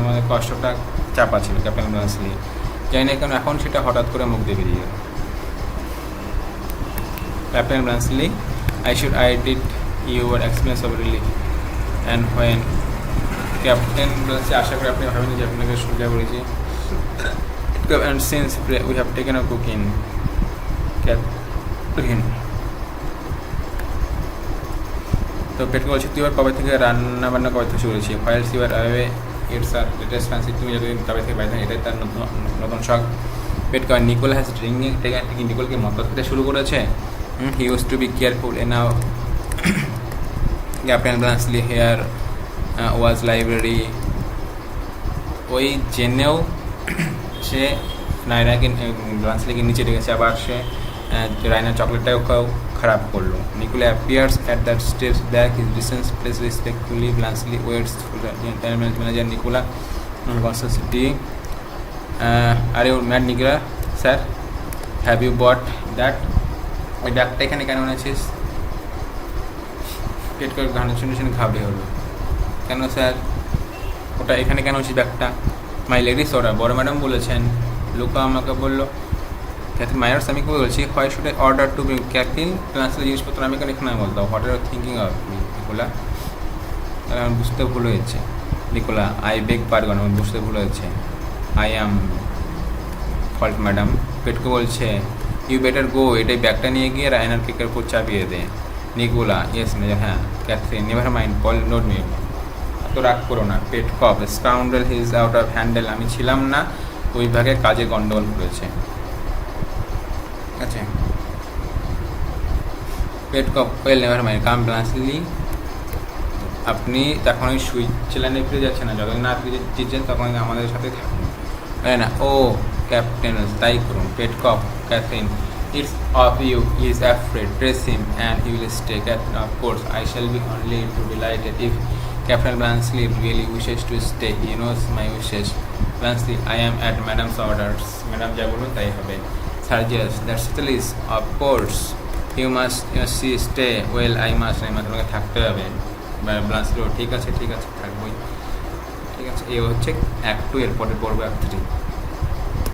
আমাদের কষ্টটা চাপা ছিল ক্যাপ্টেন ব্লান্সলি, জানি না কেন এখন সেটা হঠাৎ করে মুখ দিয়ে বেরিয়ে গেল। Captain Bluntschli, I should I did your experience of relief and when. Captain Bluntschli, আশা করি আপনি ভাবেন যে আপনাকে সুবিধা করেছি। And since we have taken a cooking. Captain, তো পেটকে বলছি, তুই এবার কবে থেকে রান্না বান্না কবে থেকে শুরু করেছি? Files your away it's our latest fancy, তুমি যতদিন কবে থেকে বাইরে, এটাই তার নতুন শখ। পেটকে, নিকোল হ্যাজ ড্রিঙ্কিং টেকেন, নিকোলকে মদ খেতে শুরু করেছে। He use to be careful a now captain Bluntschli here was library ওই জেনেও সে নায়রাকে ব্লান্সলিকে নিচে রেখেছে, আবার সে রায়নার চকলেটটাও খারাপ করলো। Nicola appears at that stage back his descends places respectfully Bluntschli waits manager Nicola conceit are you mad Nicola sir have you bought that? ওই ব্যাগটা এখানে কেন এনেছিস? পেট করে গান শুনে শুনে ঘাবড়ে হলো। কেন স্যার ওটা এখানে কেন হচ্ছে ব্যাগটা? মাই লেডিস অর্ডার, বড় ম্যাডাম বলেছেন। লুকা আমাকে বললো। ক্যাথরিন মাইনার্স আমি কি বলছি, why should I order to be? Catherine ক্লাসের জিনিসপত্র আমি কেন এখানে বলতাম? What are thinking of Nicola? তাহলে আমার বুঝতে ভুল হয়েছে। নিকোলা আই বেগ পারগন, আমার বুঝতে ভুল হয়েছে। I am fault madam. পেটকে বলছে ইউ বেটার গো, এটাই ব্যাগটা নিয়ে গিয়ে রায়নার কেকের উপর চাপিয়ে দে। নিকোলা ইয়েস ম্যানেজার, হ্যাঁ। Catherine never mind Paul note me, এত রাগ করো না। Petkoff scoundrel his out of handle, আমি ছিলাম না, ওই ভাগে কাজে গন্ডগোল করেছে। আচ্ছা Petkoff well never mind come Bluntschli. আপনি তখন ওই সুইজারল্যান্ডে ফিরে যাচ্ছেন না, যতদিন না ফিরে দিচ্ছেন তখন আমাদের সাথে থাকুন, তাই না? ও ক্যাপ্টেন, তাই করুন। Petkoff Catherine it's of you, he is afraid, press him and he will stay. Captain of course I shall be only too delighted if Captain Blansley really wishes to stay. He knows my wishes. Blansley, I am at Madam's orders. Madam যা বলুন তাই হবে। Sergius, that settle is, of course. You must see stay. Well, I must. তোমাকে থাকতে হবে। ব্লান্সলি ঠিক আছে থাকবোই। ঠিক আছে, এ হচ্ছে অ্যাক্ট 2, এর পরের পর্ব অ্যাক্ট 3।